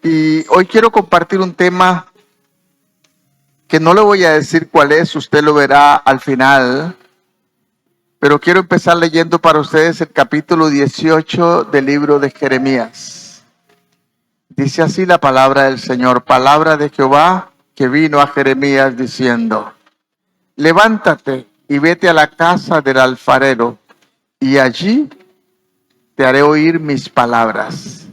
Y hoy quiero compartir un tema que no le voy a decir cuál es, usted lo verá al final, pero quiero empezar leyendo para ustedes el capítulo 18 del libro de Jeremías. Dice así la palabra del Señor, palabra de Jehová que vino a Jeremías diciendo: levántate y vete a la casa del alfarero, y allí te haré oír mis palabras.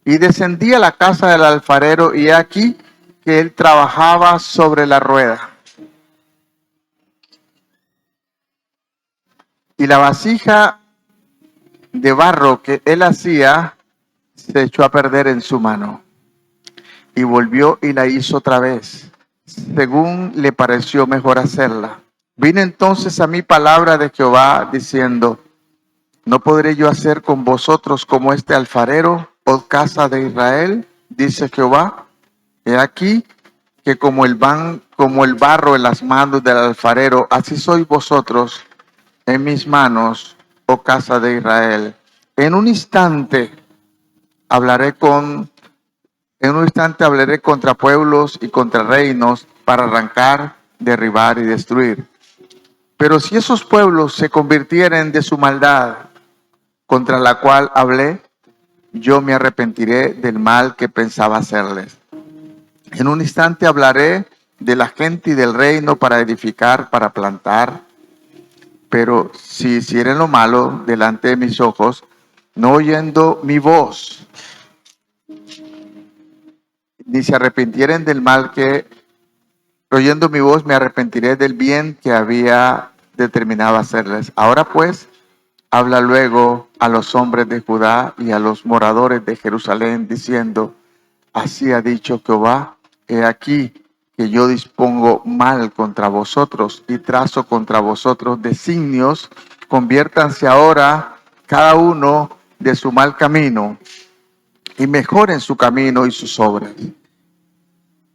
Y descendí a la casa del alfarero, y he aquí que él trabajaba sobre la rueda. Y la vasija de barro que él hacía se echó a perder en su mano. Y volvió y la hizo otra vez, según le pareció mejor hacerla. Vino entonces a mí palabra de Jehová diciendo: ¿no podré yo hacer con vosotros como este alfarero, oh casa de Israel? Dice Jehová. He aquí que como el barro en las manos del alfarero, así sois vosotros en mis manos, oh casa de Israel. En un instante hablaré contra pueblos y contra reinos para arrancar, derribar y destruir. Pero si esos pueblos se convirtieren de su maldad, contra la cual hablé, yo me arrepentiré del mal que pensaba hacerles. En un instante hablaré de la gente y del reino para edificar, para plantar. Pero si hicieren lo malo delante de mis ojos, no oyendo mi voz, ni se arrepintieren del mal que, oyendo mi voz, me arrepentiré del bien que había determinado hacerles. Ahora pues, habla luego a los hombres de Judá y a los moradores de Jerusalén, diciendo: así ha dicho Jehová, he aquí que yo dispongo mal contra vosotros y trazo contra vosotros designios. Conviértanse ahora cada uno de su mal camino y mejoren su camino y sus obras.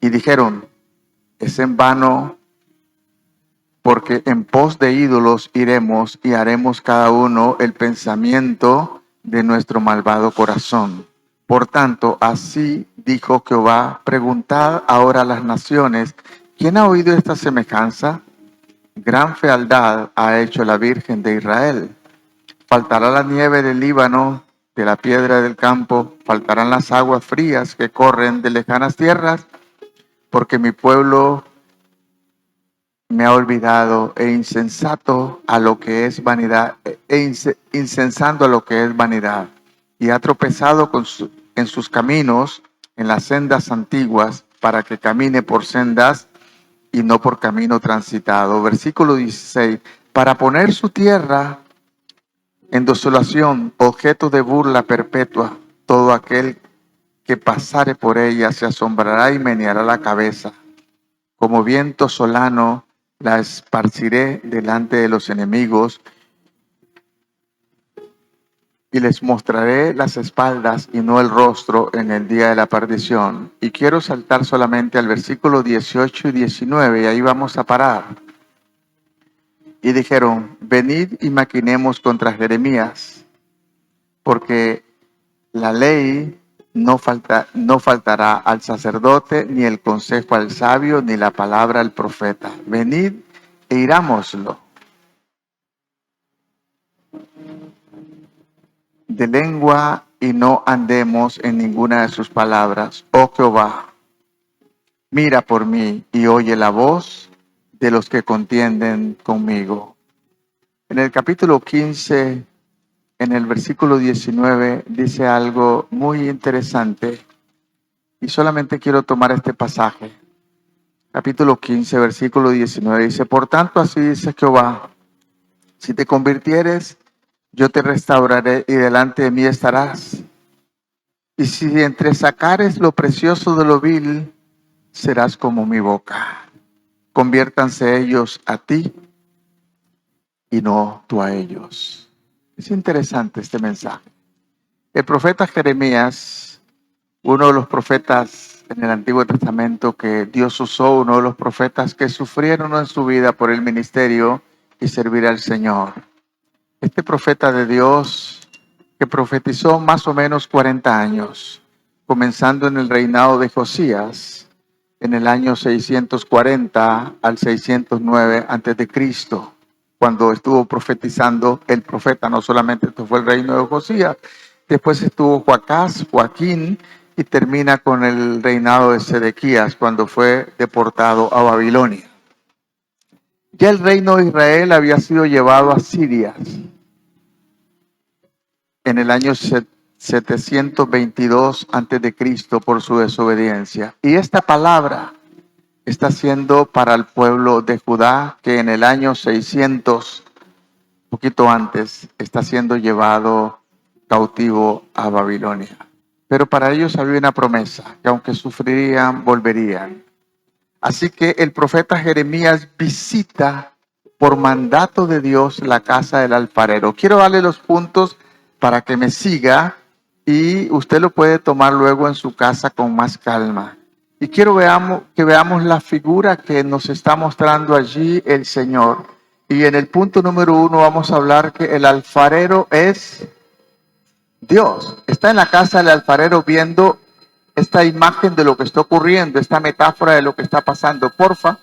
Y dijeron: es en vano, porque en pos de ídolos iremos y haremos cada uno el pensamiento de nuestro malvado corazón. Por tanto, así dijo Jehová: preguntad ahora a las naciones, ¿quién ha oído esta semejanza? Gran fealdad ha hecho la Virgen de Israel. Faltará la nieve del Líbano, de la piedra del campo, faltarán las aguas frías que corren de lejanas tierras, porque mi pueblo me ha olvidado e insensato a lo que es vanidad, insensando a lo que es vanidad, y ha tropezado en sus caminos, en las sendas antiguas, para que camine por sendas y no por camino transitado. Versículo 16, para poner su tierra en desolación, objeto de burla perpetua, todo aquel que pasare por ella se asombrará y meneará la cabeza. Como viento solano la esparciré delante de los enemigos y les mostraré las espaldas y no el rostro en el día de la perdición. Y quiero saltar solamente al versículo 18 y 19 y ahí vamos a parar. Y dijeron: venid y maquinemos contra Jeremías, porque la ley no faltará al sacerdote, ni el consejo al sabio, ni la palabra al profeta. Venid e irámoslo de lengua y no andemos en ninguna de sus palabras. Oh Jehová, mira por mí y oye la voz de los que contienden conmigo. En el capítulo 15, en el versículo 19, dice algo muy interesante y solamente quiero tomar este pasaje. Capítulo 15, versículo 19 dice: por tanto, así dice Jehová, si te convirtieres, yo te restauraré y delante de mí estarás. Y si entresacares lo precioso de lo vil, serás como mi boca. Conviértanse ellos a ti y no tú a ellos. Es interesante este mensaje. El profeta Jeremías, uno de los profetas en el Antiguo Testamento que Dios usó, uno de los profetas que sufrieron en su vida por el ministerio y servir al Señor. Este profeta de Dios que profetizó más o menos 40 años, comenzando en el reinado de Josías, en el año 640 al 609 antes de Cristo, cuando estuvo profetizando el profeta. No solamente esto fue el reino de Josías, después estuvo Joacás, Joaquín, y termina con el reinado de Sedequías, cuando fue deportado a Babilonia. Ya el reino de Israel había sido llevado a Siria en el año 722 antes de Cristo por su desobediencia. Y esta palabra está siendo para el pueblo de Judá, que en el año 600, poquito antes, está siendo llevado cautivo a Babilonia. Pero para ellos había una promesa, que aunque sufrirían, volverían. Así que el profeta Jeremías visita por mandato de Dios la casa del alfarero. Quiero darle los puntos para que me siga y usted lo puede tomar luego en su casa con más calma. Y quiero que veamos la figura que nos está mostrando allí el Señor. Y en el punto número 1 vamos a hablar que el alfarero es Dios. Está en la casa del alfarero viendo esta imagen de lo que está ocurriendo, esta metáfora de lo que está pasando. Porfa.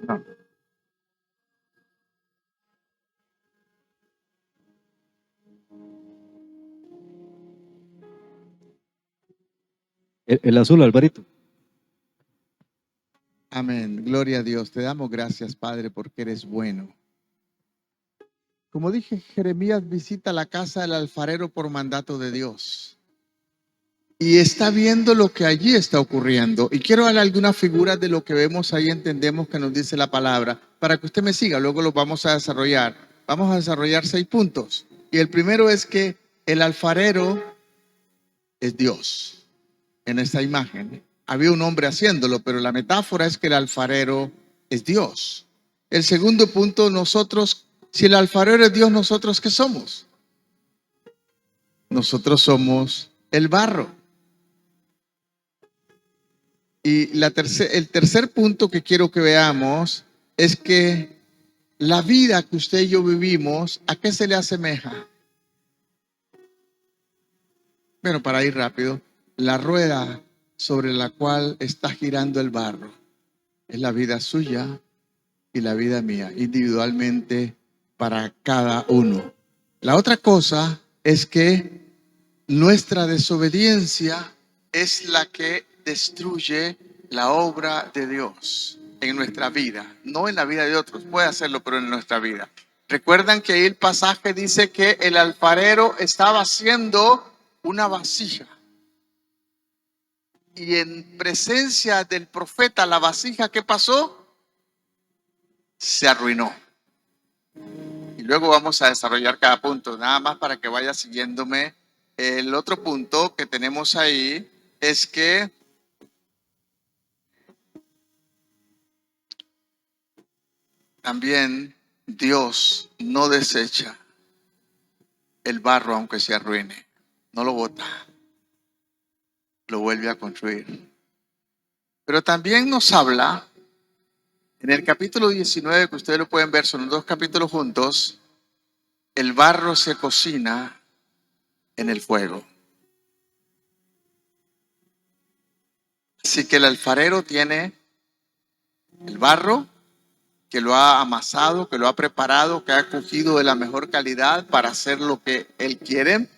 No. El azul, Alvarito. Amén. Gloria a Dios. Te damos gracias, Padre, porque eres bueno. Como dije, Jeremías visita la casa del alfarero por mandato de Dios. Y está viendo lo que allí está ocurriendo. Y quiero darle algunas figuras de lo que vemos ahí, entendemos que nos dice la palabra, para que usted me siga, luego lo vamos a desarrollar. Vamos a desarrollar 6 puntos. Y el primero es que el alfarero es Dios. En esta imagen había un hombre haciéndolo, pero la metáfora es que el alfarero es Dios. El segundo punto, nosotros, si el alfarero es Dios, ¿nosotros qué somos? Nosotros somos el barro. Y el tercer punto que quiero que veamos es que la vida que usted y yo vivimos, ¿a qué se le asemeja? Bueno, para ir rápido, la rueda sobre la cual está girando el barro es la vida suya y la vida mía, individualmente para cada uno. La otra cosa es que nuestra desobediencia es la que destruye la obra de Dios en nuestra vida, no en la vida de otros, puede hacerlo, pero en nuestra vida. Recuerdan que ahí el pasaje dice que el alfarero estaba haciendo una vasija y en presencia del profeta la vasija, ¿qué pasó? Se arruinó. Y luego vamos a desarrollar cada punto, nada más para que vaya siguiéndome. El otro punto que tenemos ahí es que también Dios no desecha el barro aunque se arruine, no lo bota, lo vuelve a construir. Pero también nos habla en el capítulo 19, que ustedes lo pueden ver, son 2 capítulos juntos, el barro se cocina en el fuego. Así que el alfarero tiene el barro que lo ha amasado, que lo ha preparado, que ha cogido de la mejor calidad para hacer lo que él quiere.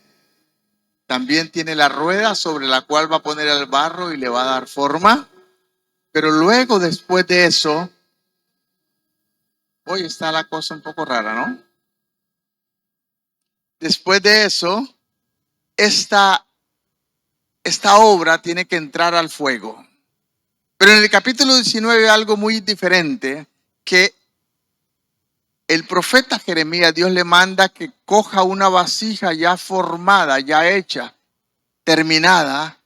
También tiene la rueda sobre la cual va a poner el barro y le va a dar forma. Pero luego, después de eso, hoy está la cosa un poco rara, ¿no? Después de eso, esta obra tiene que entrar al fuego. Pero en el capítulo 19 algo muy diferente, que el profeta Jeremías, Dios le manda que coja una vasija ya formada, ya hecha, terminada,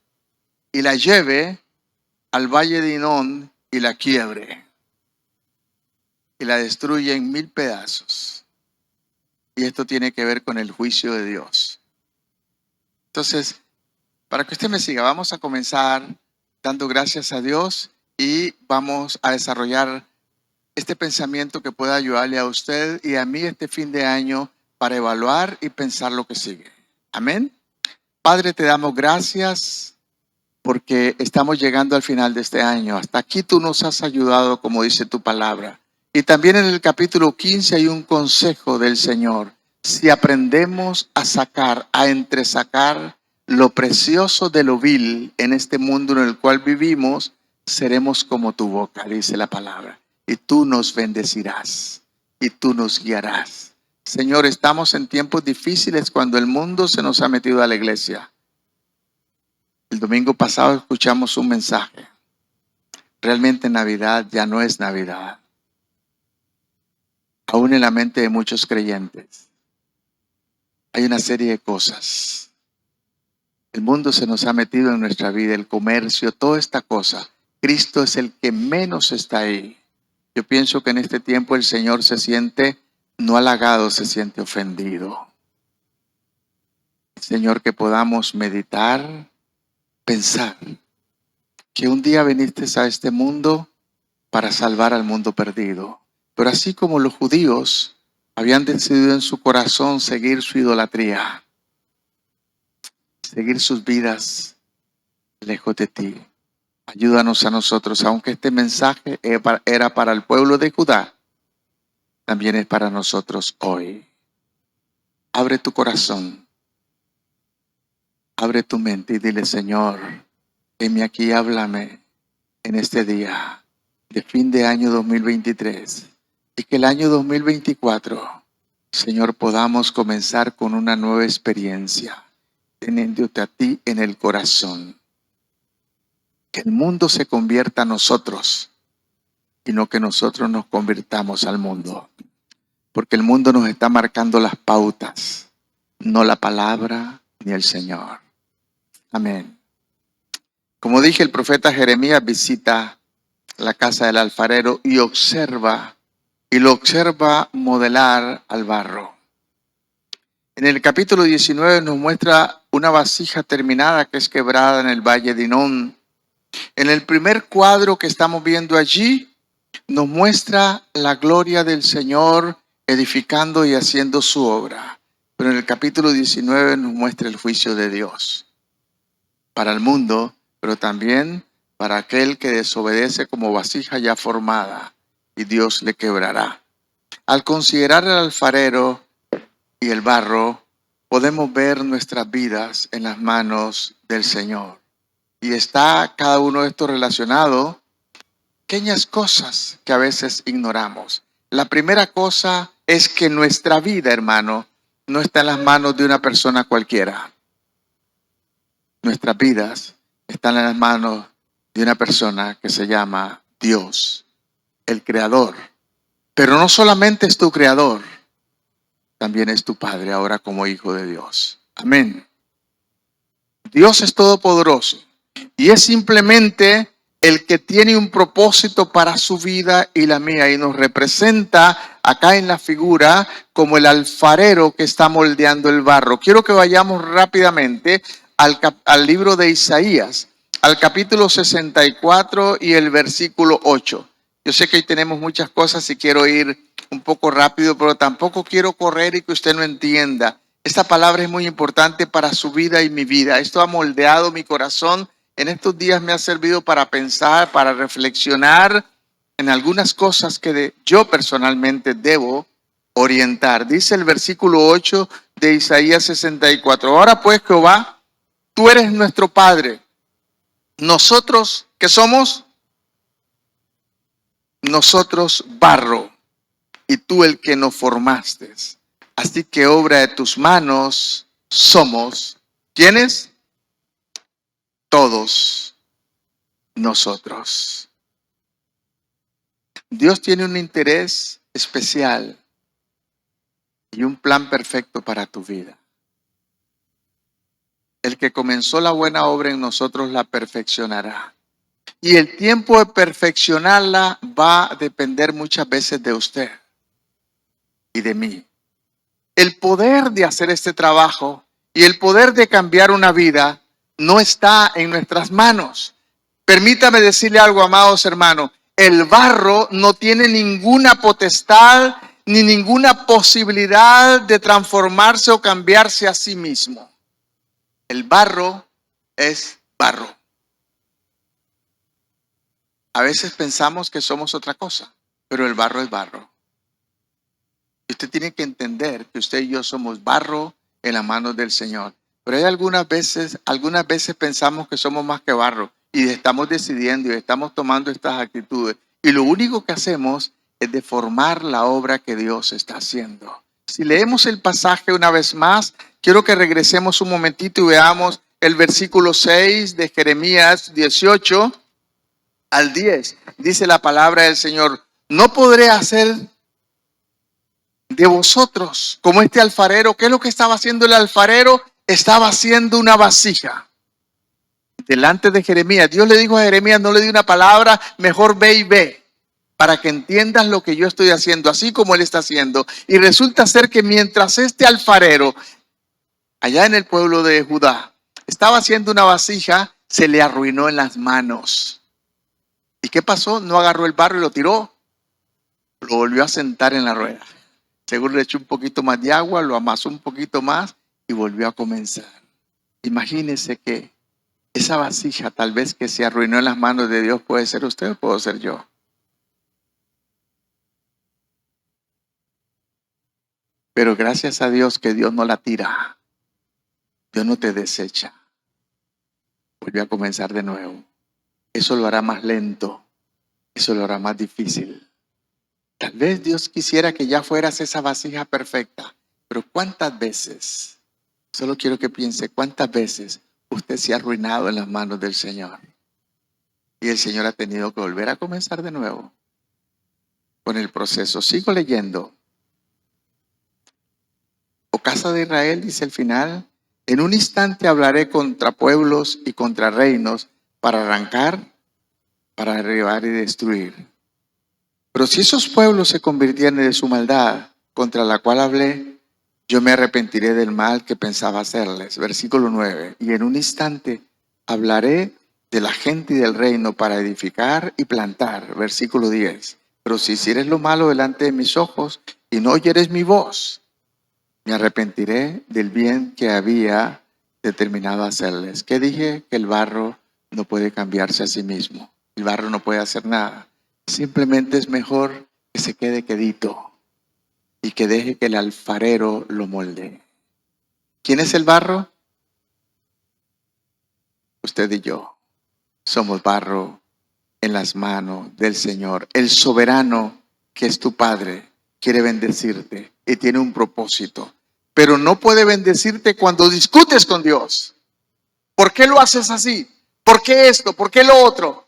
y la lleve al valle de Hinón y la quiebre. Y la destruye en 1000 pedazos. Y esto tiene que ver con el juicio de Dios. Entonces, para que usted me siga, vamos a comenzar dando gracias a Dios y vamos a desarrollar este pensamiento que pueda ayudarle a usted y a mí este fin de año para evaluar y pensar lo que sigue. Amén. Padre, te damos gracias porque estamos llegando al final de este año. Hasta aquí tú nos has ayudado, como dice tu palabra. Y también en el capítulo 15 hay un consejo del Señor. Si aprendemos a sacar, a entresacar lo precioso de lo vil en este mundo en el cual vivimos, seremos como tu boca, dice la palabra. Y tú nos bendecirás y tú nos guiarás. Señor, estamos en tiempos difíciles cuando el mundo se nos ha metido a la iglesia. El domingo pasado escuchamos un mensaje. Realmente Navidad ya no es Navidad. Aún en la mente de muchos creyentes hay una serie de cosas. El mundo se nos ha metido en nuestra vida, el comercio, toda esta cosa. Cristo es el que menos está ahí. Yo pienso que en este tiempo el Señor se siente no halagado, se siente ofendido. Señor, que podamos meditar, pensar que un día viniste a este mundo para salvar al mundo perdido. Pero así como los judíos habían decidido en su corazón seguir su idolatría, seguir sus vidas lejos de ti, ayúdanos a nosotros, aunque este mensaje era para el pueblo de Judá, también es para nosotros hoy. Abre tu corazón, abre tu mente y dile, Señor, heme aquí, háblame en este día de fin de año 2023 y que el año 2024, Señor, podamos comenzar con una nueva experiencia, teniéndote a ti en el corazón. Que el mundo se convierta a nosotros y no que nosotros nos convirtamos al mundo. Porque el mundo nos está marcando las pautas, no la palabra ni el Señor. Amén. Como dije, el profeta Jeremías visita la casa del alfarero y lo observa modelar al barro. En el capítulo 19 nos muestra una vasija terminada que es quebrada en el valle de Hinón. En el primer cuadro que estamos viendo allí, nos muestra la gloria del Señor edificando y haciendo su obra. Pero en el capítulo 19 nos muestra el juicio de Dios para el mundo, pero también para aquel que desobedece como vasija ya formada, y Dios le quebrará. Al considerar el alfarero y el barro, podemos ver nuestras vidas en las manos del Señor. Y está cada uno de estos relacionado pequeñas cosas que a veces ignoramos. La primera cosa es que nuestra vida, hermano, no está en las manos de una persona cualquiera. Nuestras vidas están en las manos de una persona que se llama Dios, el Creador. Pero no solamente es tu Creador, también es tu Padre ahora como hijo de Dios. Amén. Dios es todopoderoso y es simplemente el que tiene un propósito para su vida y la mía, y nos representa acá en la figura como el alfarero que está moldeando el barro. Quiero que vayamos rápidamente al libro de Isaías, al capítulo 64 y el versículo 8. Yo sé que hoy tenemos muchas cosas y quiero ir un poco rápido, pero tampoco quiero correr y que usted no entienda. Esta palabra es muy importante para su vida y mi vida. Esto ha moldeado mi corazón. En estos días me ha servido para pensar, para reflexionar en algunas cosas que yo personalmente debo orientar. Dice el versículo 8 de Isaías 64. Ahora pues, Jehová, tú eres nuestro Padre. Nosotros, ¿qué somos? Nosotros barro, y tú el que nos formaste. Así que obra de tus manos somos. ¿Quiénes? Todos. nosotros. Dios tiene un interés especial y un plan perfecto para tu vida. El que comenzó la buena obra en nosotros la perfeccionará. Y el tiempo de perfeccionarla va a depender muchas veces de usted y de mí. El poder de hacer este trabajo y el poder de cambiar una vida no está en nuestras manos. Permítame decirle algo, amados hermanos. El barro no tiene ninguna potestad ni ninguna posibilidad de transformarse o cambiarse a sí mismo. El barro es barro. A veces pensamos que somos otra cosa, pero el barro es barro. Y usted tiene que entender que usted y yo somos barro en las manos del Señor. Pero hay algunas veces pensamos que somos más que barro y estamos decidiendo y estamos tomando estas actitudes. Y lo único que hacemos es deformar la obra que Dios está haciendo. Si leemos el pasaje una vez más, quiero que regresemos un momentito y veamos el versículo 6 de Jeremías 18 al 10. Dice la palabra del Señor: no podré hacer de vosotros como este alfarero. ¿Qué es lo que estaba haciendo el alfarero? Estaba haciendo una vasija delante de Jeremías. Dios le dijo a Jeremías, no le di una palabra, mejor ve y ve, para que entiendas lo que yo estoy haciendo, así como él está haciendo. Y resulta ser que mientras este alfarero, allá en el pueblo de Judá, estaba haciendo una vasija, se le arruinó en las manos. ¿Y qué pasó? No agarró el barro y lo tiró, lo volvió a sentar en la rueda. Seguro le echó un poquito más de agua, lo amasó un poquito más y volvió a comenzar. Imagínese que esa vasija tal vez que se arruinó en las manos de Dios puede ser usted o puedo ser yo. Pero gracias a Dios que Dios no la tira. Dios no te desecha. Vuelve a comenzar de nuevo. Eso lo hará más lento. Eso lo hará más difícil. Tal vez Dios quisiera que ya fueras esa vasija perfecta. Pero ¿cuántas veces? Solo quiero que piense cuántas veces usted se ha arruinado en las manos del Señor. Y el Señor ha tenido que volver a comenzar de nuevo con el proceso. Sigo leyendo. O casa de Israel, dice el final, en un instante hablaré contra pueblos y contra reinos para arrancar, para derribar y destruir. Pero si esos pueblos se convirtieran de su maldad contra la cual hablé, yo me arrepentiré del mal que pensaba hacerles. Versículo 9. Y en un instante hablaré de la gente y del reino para edificar y plantar. Versículo 10. Pero si hicieres lo malo delante de mis ojos y no oyeres mi voz, me arrepentiré del bien que había determinado hacerles. ¿Qué dije? Que el barro no puede cambiarse a sí mismo. El barro no puede hacer nada. Simplemente es mejor que se quede quedito y que deje que el alfarero lo molde. ¿Quién es el barro? Usted y yo. Somos barro en las manos del Señor. El soberano, que es tu Padre, quiere bendecirte y tiene un propósito. Pero no puede bendecirte cuando discutes con Dios. ¿Por qué lo haces así? ¿Por qué esto? ¿Por qué lo otro?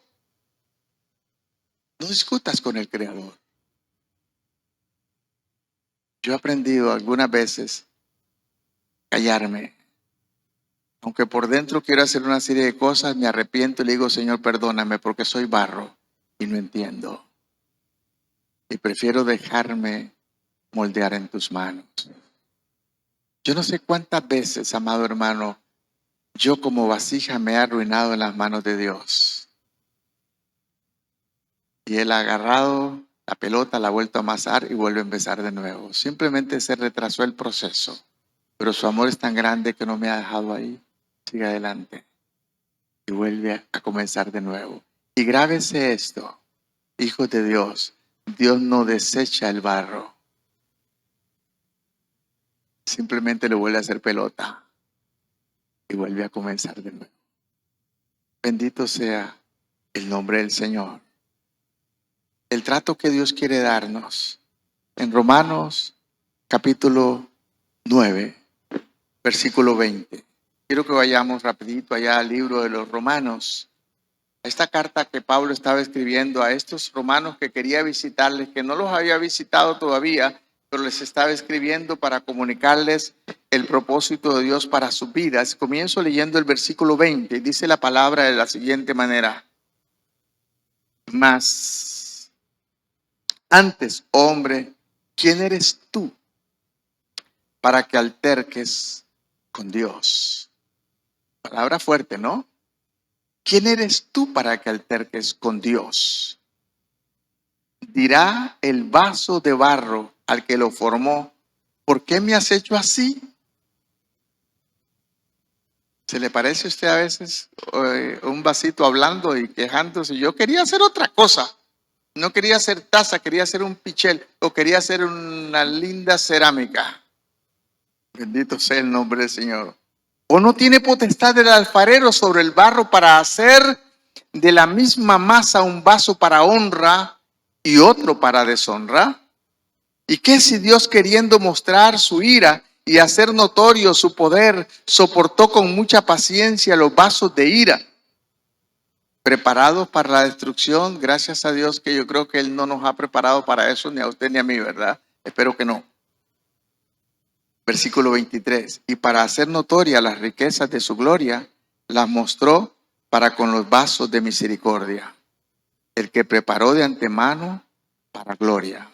No discutas con el Creador. Yo he aprendido algunas veces a callarme. Aunque por dentro quiero hacer una serie de cosas, me arrepiento y le digo, Señor, perdóname porque soy barro y no entiendo. Y prefiero dejarme moldear en tus manos. Yo no sé cuántas veces, amado hermano, yo como vasija me he arruinado en las manos de Dios. Y Él ha agarrado la pelota, la ha vuelto a amasar y vuelve a empezar de nuevo. Simplemente se retrasó el proceso. Pero su amor es tan grande que no me ha dejado ahí. Sigue adelante. Y vuelve a comenzar de nuevo. Y grábese esto, hijos de Dios. Dios no desecha el barro. Simplemente lo vuelve a hacer pelota. Y vuelve a comenzar de nuevo. Bendito sea el nombre del Señor. El trato que Dios quiere darnos. En Romanos capítulo 9, versículo 20. Quiero que vayamos rapidito allá al libro de los Romanos. esta carta que Pablo estaba escribiendo a estos romanos que quería visitarles, que no los había visitado todavía, pero les estaba escribiendo para comunicarles el propósito de Dios para sus vidas. Comienzo leyendo el versículo 20. Dice la palabra de la siguiente manera: mas antes, hombre, ¿quién eres tú para que alterques con Dios? Palabra fuerte, ¿no? ¿Quién eres tú para que alterques con Dios? Dirá el vaso de barro al que lo formó: ¿por qué me has hecho así? ¿Se le parece a usted a veces un vasito hablando y quejándose? Yo quería hacer otra cosa. No quería hacer taza, quería hacer un pichel o quería hacer una linda cerámica. Bendito sea el nombre del Señor. ¿O no tiene potestad el alfarero sobre el barro para hacer de la misma masa un vaso para honra y otro para deshonra? ¿Y qué si Dios, queriendo mostrar su ira y hacer notorio su poder, soportó con mucha paciencia los vasos de ira preparados para la destrucción? Gracias a Dios que yo creo que Él no nos ha preparado para eso, ni a usted ni a mí, ¿verdad? Espero que no. Versículo 23. Y para hacer notoria las riquezas de su gloria, las mostró para con los vasos de misericordia, el que preparó de antemano para gloria,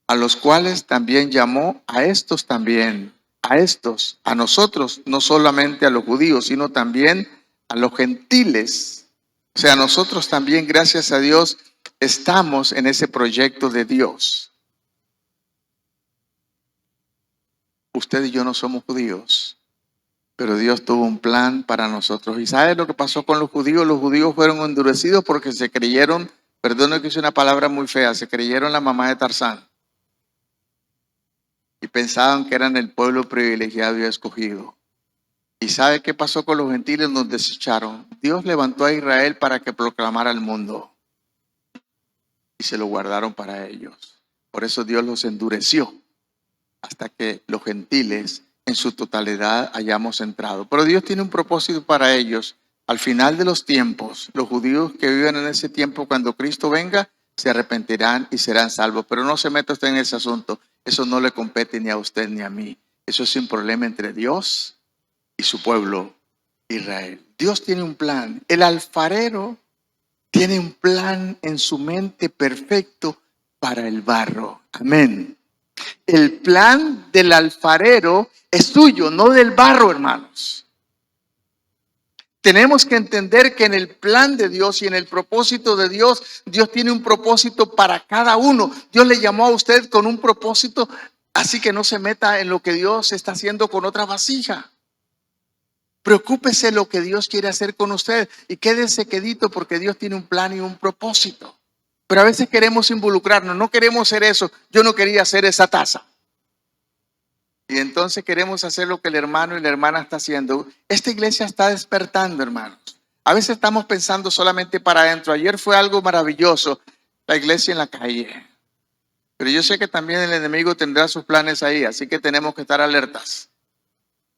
a los cuales también llamó a estos también, a nosotros, no solamente a los judíos, sino también a los gentiles. O sea, nosotros también, gracias a Dios, estamos en ese proyecto de Dios. Usted y yo no somos judíos, pero Dios tuvo un plan para nosotros. ¿Y sabe lo que pasó con los judíos? Los judíos fueron endurecidos porque se creyeron, perdón que use una palabra muy fea, se creyeron la mamá de Tarzán. Y pensaban que eran el pueblo privilegiado y escogido. ¿Y sabe qué pasó con los gentiles? Nos desecharon. Dios levantó a Israel para que proclamara al mundo. Y se lo guardaron para ellos. Por eso Dios los endureció hasta que los gentiles en su totalidad hayamos entrado. Pero Dios tiene un propósito para ellos. Al final de los tiempos, los judíos que viven en ese tiempo, cuando Cristo venga, se arrepentirán y serán salvos. Pero no se meta usted en ese asunto. Eso no le compete ni a usted ni a mí. Eso es un problema entre Dios y su pueblo Israel. Dios tiene un plan. El alfarero tiene un plan en su mente perfecto para el barro. Amén. El plan del alfarero es suyo, no del barro, hermanos. Tenemos que entender que en el plan de Dios y en el propósito de Dios, Dios tiene un propósito para cada uno. Dios le llamó a usted con un propósito, así que no se meta en lo que Dios está haciendo con otra vasija. Preocúpese lo que Dios quiere hacer con usted y quédese quedito porque Dios tiene un plan y un propósito. Pero a veces queremos involucrarnos, no queremos ser eso. Yo no quería hacer esa taza. Y entonces queremos hacer lo que el hermano y la hermana está haciendo. Esta iglesia está despertando, hermanos. A veces estamos pensando solamente para adentro. Ayer fue algo maravilloso, la iglesia en la calle. Pero yo sé que también el enemigo tendrá sus planes ahí, así que tenemos que estar alertas.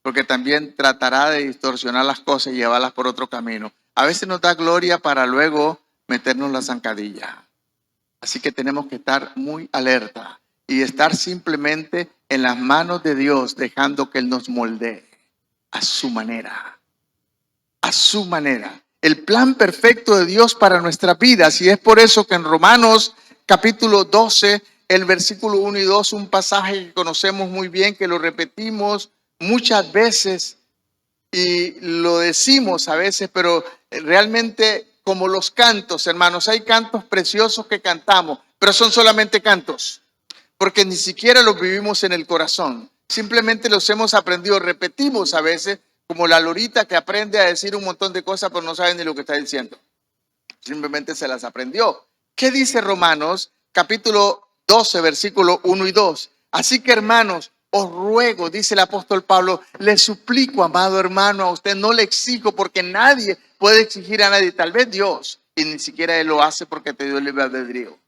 Porque también tratará de distorsionar las cosas y llevarlas por otro camino. A veces nos da gloria para luego meternos la zancadilla. Así que tenemos que estar muy alerta y estar simplemente en las manos de Dios, dejando que Él nos moldee a su manera. A su manera. El plan perfecto de Dios para nuestras vidas. Y es por eso que en Romanos capítulo 12, el versículo 1 y 2, un pasaje que conocemos muy bien, que lo repetimos muchas veces y lo decimos a veces, pero realmente como los cantos, hermanos, hay cantos preciosos que cantamos, pero son solamente cantos, porque ni siquiera los vivimos en el corazón. Simplemente los hemos aprendido, repetimos a veces, como la lorita que aprende a decir un montón de cosas, pero no sabe ni lo que está diciendo. Simplemente se las aprendió. ¿Qué dice Romanos capítulo 12, versículo 1 y 2? Así que, hermanos, os ruego, dice el apóstol Pablo, le suplico, amado hermano, a usted no le exijo porque nadie puede exigir a nadie, tal vez Dios, y ni siquiera Él lo hace porque te dio el libre albedrío.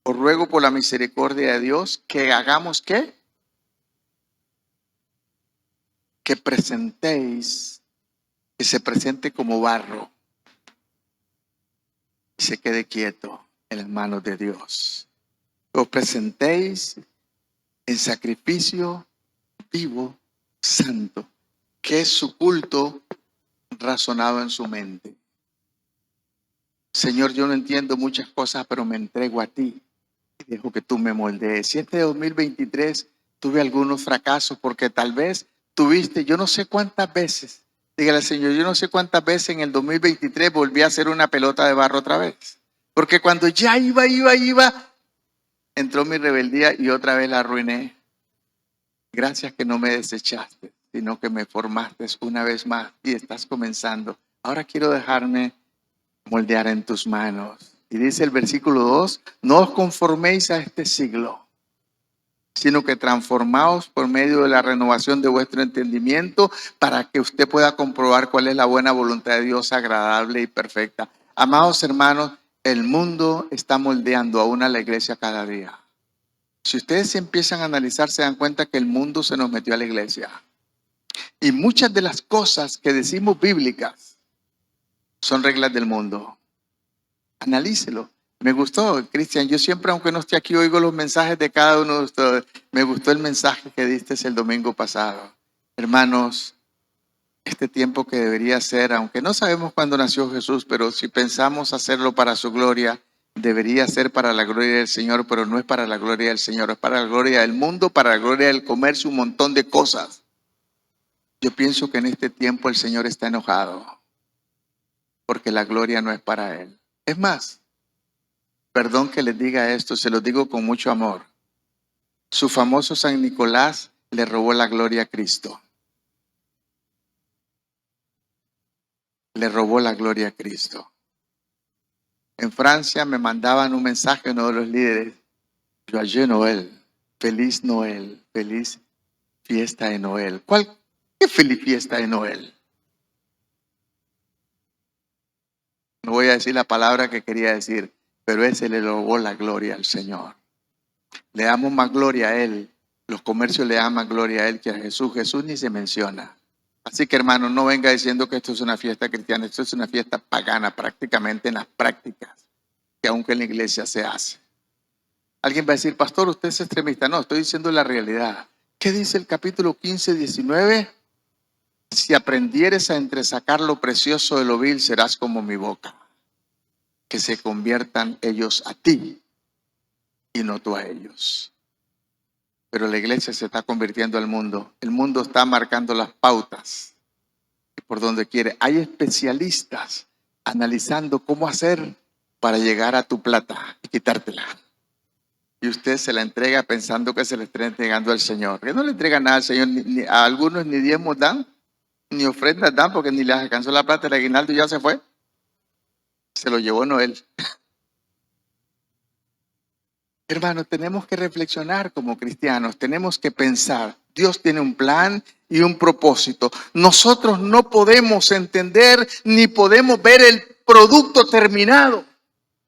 Os ruego por la misericordia de Dios que hagamos ¿qué? Que presentéis que se presente como barro y se quede quieto en las manos de Dios. Os presentéis en sacrificio vivo, santo, que es su culto razonado en su mente. Señor, yo no entiendo muchas cosas, pero me entrego a ti y dejo que tú me moldees. Si este 2023 tuve algunos fracasos, porque tal vez tuviste, yo no sé cuántas veces, dígale al Señor, yo no sé cuántas veces en el 2023 volví a hacer una pelota de barro otra vez. Porque cuando ya iba, entró mi rebeldía y otra vez la arruiné. Gracias que no me desechaste, sino que me formaste una vez más y estás comenzando. Ahora quiero dejarme moldear en tus manos. Y dice el versículo 2, no os conforméis a este siglo, sino que transformaos por medio de la renovación de vuestro entendimiento para que usted pueda comprobar cuál es la buena voluntad de Dios, agradable y perfecta. Amados hermanos, el mundo está moldeando aún a la iglesia cada día. Si ustedes empiezan a analizar, se dan cuenta que el mundo se nos metió a la iglesia. Y muchas de las cosas que decimos bíblicas son reglas del mundo. Analícelo. Me gustó, Cristian. Yo siempre, aunque no esté aquí, oigo los mensajes de cada uno de ustedes. Me gustó el mensaje que diste el domingo pasado. Hermanos, este tiempo que debería ser, aunque no sabemos cuándo nació Jesús, pero si pensamos hacerlo para su gloria, debería ser para la gloria del Señor, pero no es para la gloria del Señor, es para la gloria del mundo, para la gloria del comercio, un montón de cosas. Yo pienso que en este tiempo el Señor está enojado, porque la gloria no es para Él. Es más, perdón que les diga esto, se lo digo con mucho amor. Su famoso San Nicolás le robó la gloria a Cristo. Le robó la gloria a Cristo. En Francia me mandaban un mensaje uno de los líderes. Joyeux Noël, feliz Noel, feliz fiesta de Noel. ¿Qué feliz fiesta de Noel? No voy a decir la palabra que quería decir, pero ese le robó la gloria al Señor. Le damos más gloria a Él. Los comercios le dan más gloria a Él que a Jesús. Jesús ni se menciona. Así que hermano, no venga diciendo que esto es una fiesta cristiana. Esto es una fiesta pagana prácticamente en las prácticas que aunque en la iglesia se hace. Alguien va a decir, pastor, usted es extremista. No, estoy diciendo la realidad. ¿Qué dice el capítulo 15, 19? Si aprendieres a entresacar lo precioso de lo vil, serás como mi boca. Que se conviertan ellos a ti y no tú a ellos. Pero la iglesia se está convirtiendo al mundo. El mundo está marcando las pautas por donde quiere. Hay especialistas analizando cómo hacer para llegar a tu plata y quitártela. Y usted se la entrega pensando que se la está entregando al Señor. Que no le entrega nada al Señor. A algunos ni diezmos dan, ni ofrendas dan, porque ni les alcanzó la plata del aguinaldo y ya se fue. Se lo llevó Noel. Hermanos, tenemos que reflexionar como cristianos, tenemos que pensar. Dios tiene un plan y un propósito. Nosotros no podemos entender ni podemos ver el producto terminado.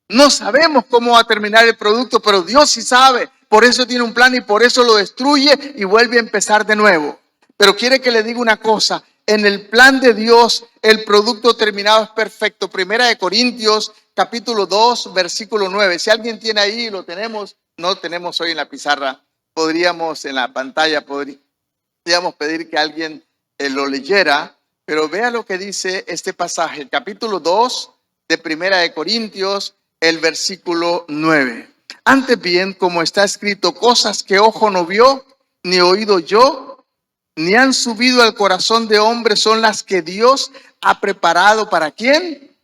No sabemos cómo va a terminar el producto, pero Dios sí sabe. Por eso tiene un plan y por eso lo destruye y vuelve a empezar de nuevo. Pero quiere que le diga una cosa. En el plan de Dios, el producto terminado es perfecto. Primera de Corintios, capítulo 2, versículo 9. Si alguien tiene ahí, lo tenemos. No lo tenemos hoy en la pizarra. Podríamos en la pantalla, podríamos pedir que alguien lo leyera. Pero vea lo que dice este pasaje. El capítulo 2 de Primera de Corintios, el versículo 9. Antes bien, como está escrito, cosas que ojo no vio, ni oído yo, ni han subido al corazón de hombre, son las que Dios ha preparado. ¿Para quién?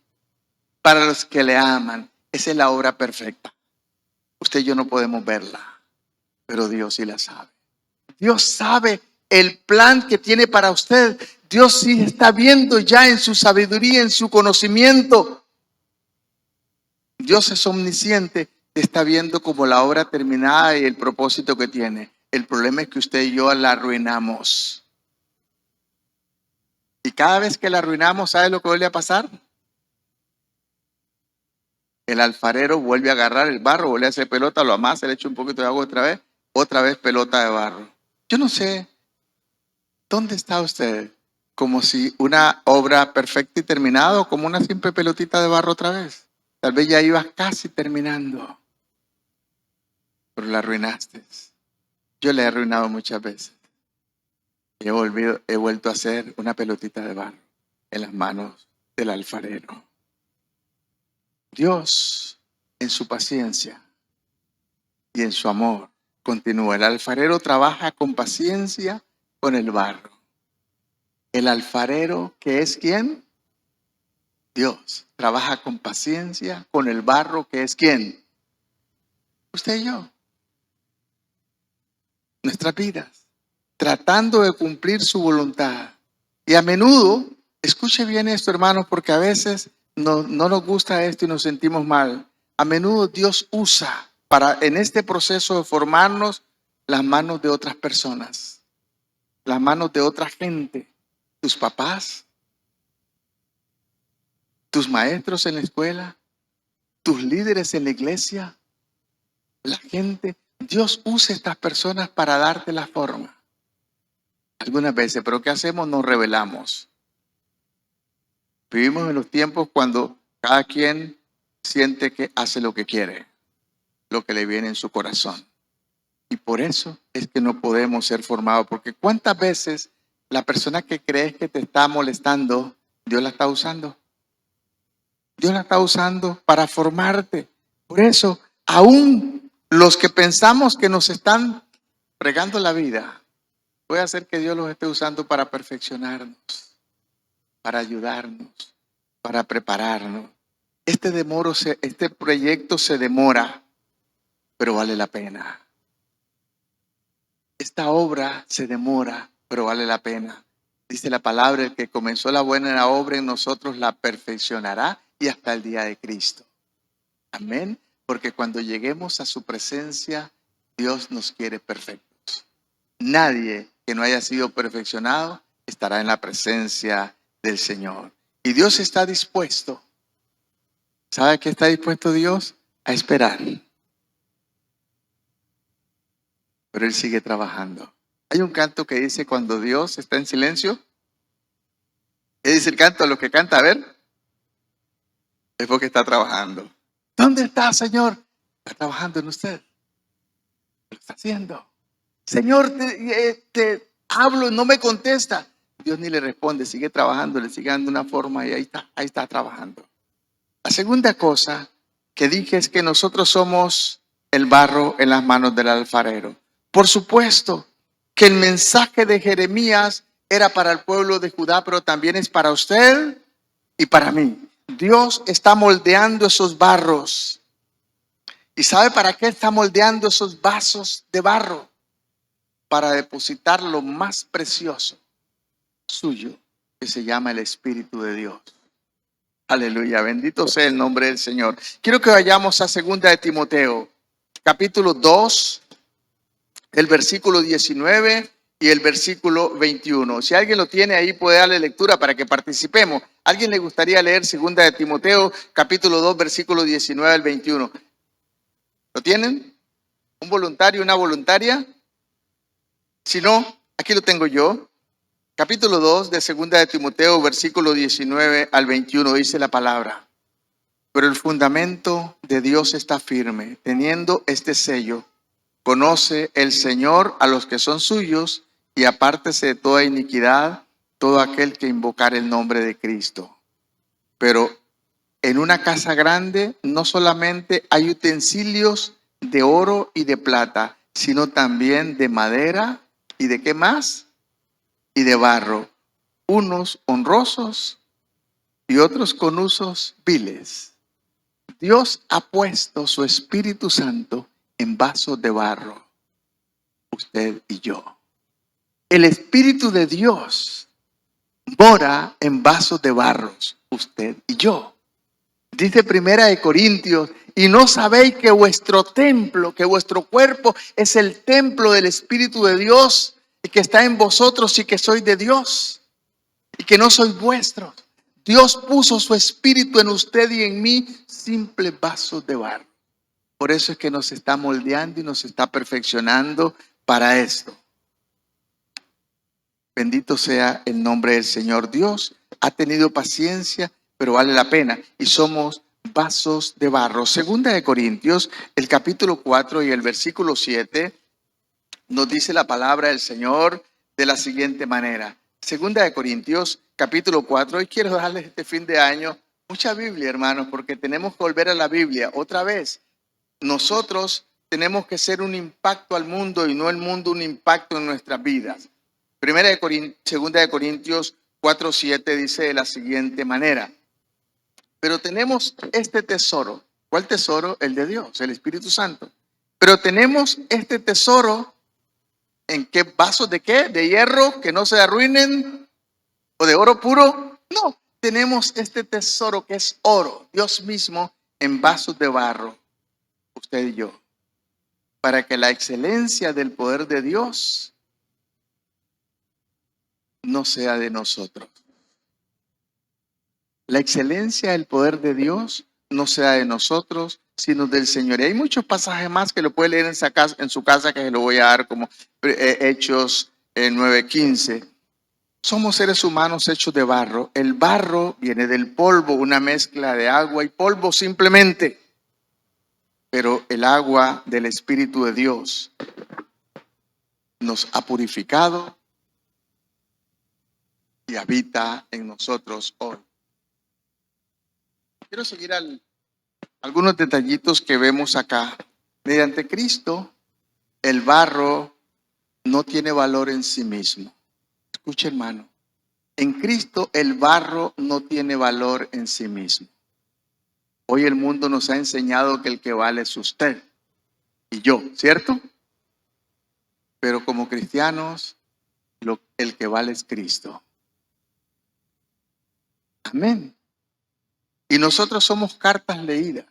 Para los que le aman. Esa es la obra perfecta. Usted y yo no podemos verla, pero Dios sí la sabe. Dios sabe el plan que tiene para usted. Dios sí está viendo ya en su sabiduría, en su conocimiento. Dios es omnisciente, está viendo como la obra terminada y el propósito que tiene. El problema es que usted y yo la arruinamos. Y cada vez que la arruinamos, ¿sabe lo que vuelve a pasar? El alfarero vuelve a agarrar el barro, vuelve a hacer pelota, lo amasa, le echa un poquito de agua otra vez pelota de barro. Yo no sé, ¿dónde está usted? como si una obra perfecta y terminada o como una simple pelotita de barro otra vez. Tal vez ya ibas casi terminando, pero la arruinaste. Yo la he arruinado muchas veces. He vuelto a hacer una pelotita de barro en las manos del alfarero. Dios, en su paciencia y en su amor, continúa. El alfarero trabaja con paciencia con el barro. El alfarero, que es ¿quién? Dios. Trabaja con paciencia con el barro, que es ¿quién? Usted y yo. Nuestras vidas. Tratando de cumplir su voluntad. Y a menudo, escuche bien esto, hermanos, porque a veces no nos gusta esto y nos sentimos mal. A menudo Dios usa en este proceso de formarnos las manos de otras personas, las manos de otra gente, tus papás, tus maestros en la escuela, tus líderes en la iglesia, la gente. Dios usa estas personas para darte la forma. Algunas veces, pero ¿qué hacemos? Nos rebelamos. Vivimos en los tiempos cuando cada quien siente que hace lo que quiere, lo que le viene en su corazón. Y por eso es que no podemos ser formados, porque ¿cuántas veces la persona que crees que te está molestando, Dios la está usando? Dios la está usando para formarte. Por eso, aún los que pensamos que nos están fregando la vida, puede hacer que Dios los esté usando para perfeccionarnos, para ayudarnos, para prepararnos. Este proyecto se demora, pero vale la pena. Esta obra se demora, pero vale la pena. Dice la palabra, el que comenzó la buena obra en nosotros la perfeccionará y hasta el día de Cristo. Amén. Porque cuando lleguemos a su presencia, Dios nos quiere perfectos. Nadie que no haya sido perfeccionado estará en la presencia del Señor. Y Dios está dispuesto. ¿Sabe qué está dispuesto Dios? A esperar. Pero Él sigue trabajando. Hay un canto que dice cuando Dios está en silencio. ¿Qué dice el canto? A los que canta, a ver, es porque está trabajando. ¿Dónde está, Señor? Está trabajando en usted. Lo está haciendo. Señor, te hablo, no me contesta. Dios ni le responde, sigue trabajando, le sigue dando una forma y ahí está trabajando. La segunda cosa que dije es que nosotros somos el barro en las manos del alfarero. Por supuesto que el mensaje de Jeremías era para el pueblo de Judá, pero también es para usted y para mí. Dios está moldeando esos barros. ¿Y sabe para qué está moldeando esos vasos de barro? Para depositar lo más precioso suyo, que se llama el Espíritu de Dios. Aleluya, bendito sea el nombre del Señor. Quiero que vayamos a 2 de Timoteo, capítulo 2, el versículo 19 y el versículo 21. Si alguien lo tiene ahí, puede darle lectura para que participemos. ¿Alguien le gustaría leer 2 de Timoteo, capítulo 2, versículo 19 al 21? ¿Lo tienen? ¿Un voluntario, una voluntaria? Si no, aquí lo tengo yo. Capítulo 2 de 2 de Timoteo, versículo 19 al 21, dice la palabra. Pero el fundamento de Dios está firme, teniendo este sello. Conoce el Señor a los que son suyos y apártese de toda iniquidad todo aquel que invocar el nombre de Cristo. Pero en una casa grande no solamente hay utensilios de oro y de plata, sino también de madera y de ¿qué más? Y de barro, unos honrosos y otros con usos viles. Dios ha puesto su Espíritu Santo en vasos de barro, usted y yo. El Espíritu de Dios mora en vasos de barros, usted y yo. Dice 1 Corintios, y no sabéis que vuestro templo, que vuestro cuerpo es el templo del Espíritu de Dios y que está en vosotros y que sois de Dios y que no sois vuestros. Dios puso su Espíritu en usted y en mí, simples vasos de barro. Por eso es que nos está moldeando y nos está perfeccionando para esto. Bendito sea el nombre del Señor. Dios ha tenido paciencia, pero vale la pena. Y somos vasos de barro. Segunda de Corintios, el capítulo 4 y el versículo 7, nos dice la palabra del Señor de la siguiente manera. Segunda de Corintios, capítulo 4. Y quiero darles este fin de año mucha Biblia, hermanos, porque tenemos que volver a la Biblia otra vez. Nosotros tenemos que ser un impacto al mundo y no el mundo un impacto en nuestras vidas. Segunda de Corintios 4:7 dice de la siguiente manera. Pero tenemos este tesoro. ¿Cuál tesoro? El de Dios, el Espíritu Santo. Pero tenemos este tesoro. ¿En qué vasos de qué? ¿De hierro que no se arruinen? ¿O de oro puro? No, tenemos este tesoro que es oro, Dios mismo, en vasos de barro, usted y yo, para que la excelencia del poder de Dios no sea de nosotros. La excelencia del poder de Dios no sea de nosotros, sino del Señor. Y hay muchos pasajes más que lo puede leer en su casa, que se lo voy a dar como Hechos 9:15. Somos seres humanos hechos de barro. El barro viene del polvo, una mezcla de agua y polvo simplemente. Pero el agua del Espíritu de Dios nos ha purificado y habita en nosotros hoy. Quiero seguir algunos detallitos que vemos acá. Mediante Cristo, el barro no tiene valor en sí mismo. Escuche, hermano. En Cristo, el barro no tiene valor en sí mismo. Hoy el mundo nos ha enseñado que el que vale es usted y yo, ¿cierto? Pero como cristianos, el que vale es Cristo. Amén. Y nosotros somos cartas leídas.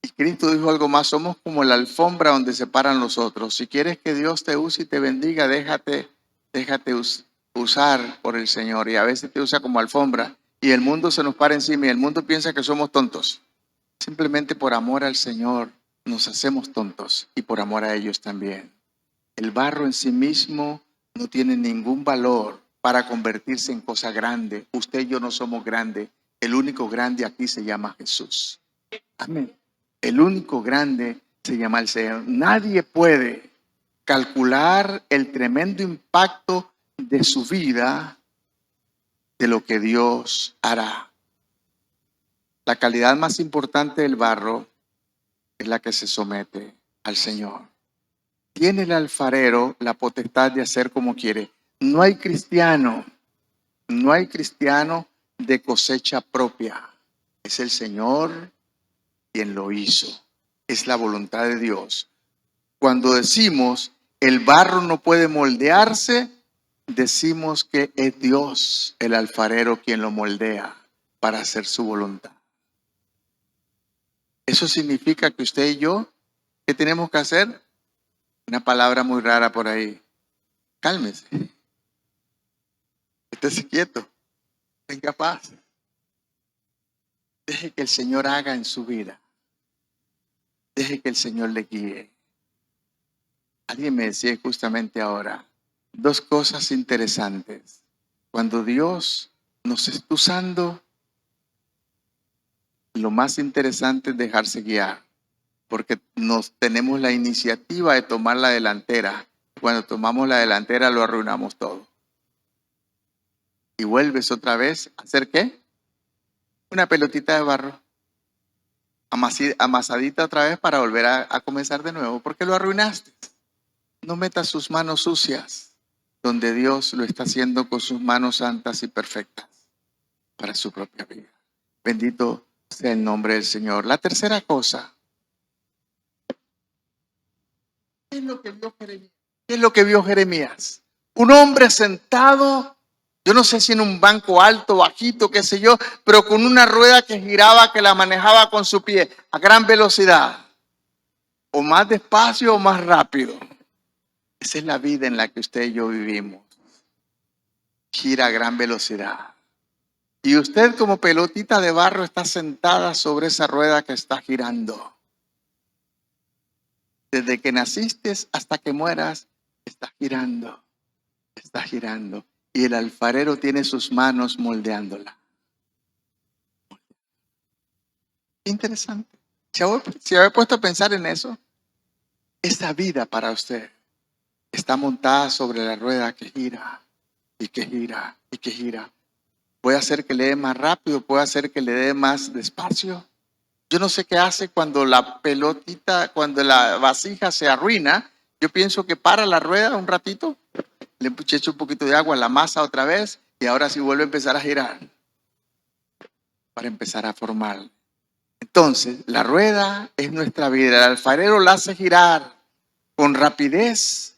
Y Cristo dijo algo más, somos como la alfombra donde se paran los otros. Si quieres que Dios te use y te bendiga, déjate usar por el Señor. Y a veces te usa como alfombra y el mundo se nos para encima y el mundo piensa que somos tontos. Simplemente por amor al Señor nos hacemos tontos y por amor a ellos también. El barro en sí mismo no tiene ningún valor para convertirse en cosa grande. Usted y yo no somos grandes. El único grande aquí se llama Jesús. Amén. El único grande se llama el Señor. Nadie puede calcular el tremendo impacto de su vida, de lo que Dios hará. La calidad más importante del barro es la que se somete al Señor. Tiene el alfarero la potestad de hacer como quiere. No hay cristiano de cosecha propia. Es el Señor quien lo hizo. Es la voluntad de Dios. Cuando decimos el barro no puede moldearse, decimos que es Dios, el alfarero, quien lo moldea para hacer su voluntad. Eso significa que usted y yo, ¿qué tenemos que hacer? Una palabra muy rara por ahí. Cálmese. Estése quieto. Tenga paz. Deje que el Señor haga en su vida. Deje que el Señor le guíe. Alguien me decía justamente ahora dos cosas interesantes. Cuando Dios nos está usando, lo más interesante es dejarse guiar, porque tenemos la iniciativa de tomar la delantera. Cuando tomamos la delantera lo arruinamos todo. Y vuelves otra vez a hacer ¿qué? Una pelotita de barro. Amasadita otra vez para volver a comenzar de nuevo, porque lo arruinaste. No metas sus manos sucias donde Dios lo está haciendo con sus manos santas y perfectas para su propia vida. Bendito sea el nombre del Señor. La tercera cosa. ¿Qué es lo que vio Jeremías? ¿Qué es lo que vio Jeremías? Un hombre sentado, yo no sé si en un banco alto, bajito, qué sé yo, pero con una rueda que giraba, que la manejaba con su pie a gran velocidad. O más despacio o más rápido. Esa es la vida en la que usted y yo vivimos. Gira a gran velocidad. Y usted como pelotita de barro está sentada sobre esa rueda que está girando. Desde que naciste hasta que mueras, está girando. Está girando. Y el alfarero tiene sus manos moldeándola. Interesante. ¿Se había puesto a pensar en eso? Esta vida para usted está montada sobre la rueda que gira y que gira y que gira. Puede hacer que le dé más rápido, puede hacer que le dé más despacio. Yo no sé qué hace cuando la pelotita, cuando la vasija se arruina. Yo pienso que para la rueda un ratito, le echo un poquito de agua, la masa otra vez y ahora sí vuelve a empezar a girar para empezar a formar. Entonces, la rueda es nuestra vida. El alfarero la hace girar con rapidez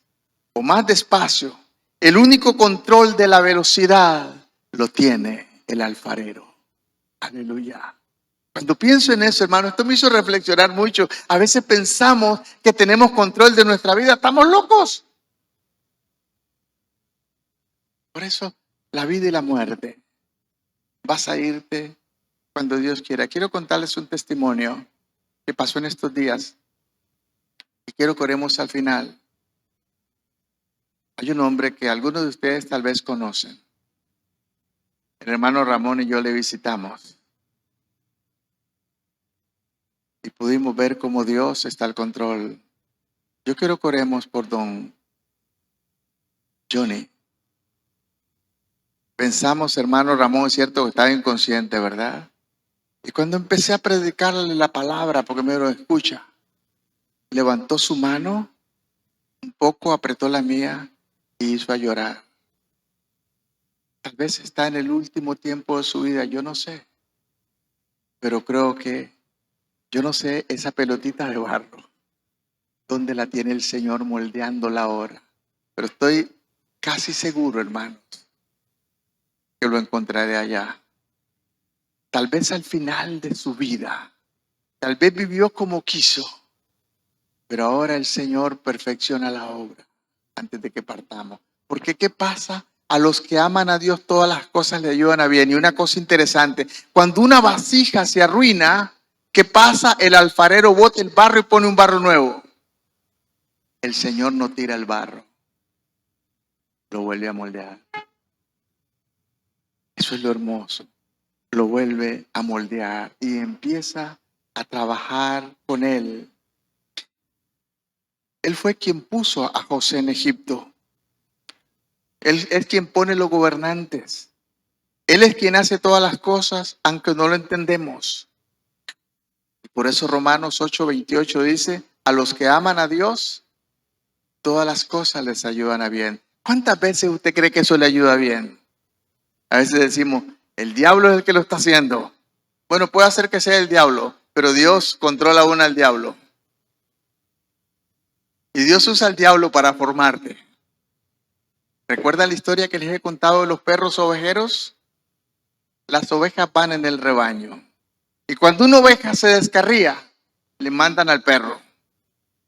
o más despacio. El único control de la velocidad lo tiene el alfarero. Aleluya. Cuando pienso en eso, hermano, esto me hizo reflexionar mucho. A veces pensamos que tenemos control de nuestra vida. Estamos locos. Por eso, la vida y la muerte. Vas a irte cuando Dios quiera. Quiero contarles un testimonio que pasó en estos días. Y quiero que oremos al final. Hay un hombre que algunos de ustedes tal vez conocen. El hermano Ramón y yo le visitamos. Y pudimos ver cómo Dios está al control. Yo quiero que oremos por don Johnny. Pensamos, hermano Ramón, es cierto que estaba inconsciente, ¿verdad? Y cuando empecé a predicarle la palabra, porque me lo escucha, levantó su mano, un poco apretó la mía y hizo a llorar. Tal vez está en el último tiempo de su vida, yo no sé. Pero creo que, yo no sé, esa pelotita de barro, ¿dónde la tiene el Señor moldeándola ahora? Pero estoy casi seguro, hermanos, que lo encontraré allá. Tal vez al final de su vida, tal vez vivió como quiso, pero ahora el Señor perfecciona la obra antes de que partamos. Porque ¿qué pasa? A los que aman a Dios todas las cosas le ayudan a bien. Y una cosa interesante, cuando una vasija se arruina, ¿qué pasa? El alfarero bota el barro y pone un barro nuevo. El Señor no tira el barro, lo vuelve a moldear. Eso es lo hermoso. Lo vuelve a moldear y empieza a trabajar con él. Él fue quien puso a José en Egipto. Él es quien pone los gobernantes. Él es quien hace todas las cosas, aunque no lo entendemos. Por eso Romanos 8:28 dice, a los que aman a Dios, todas las cosas les ayudan a bien. ¿Cuántas veces usted cree que eso le ayuda bien? A veces decimos, el diablo es el que lo está haciendo. Bueno, puede ser que sea el diablo, pero Dios controla aún al diablo. Y Dios usa al diablo para formarte. ¿Recuerdan la historia que les he contado de los perros ovejeros? Las ovejas van en el rebaño. Y cuando una oveja se descarría, le mandan al perro.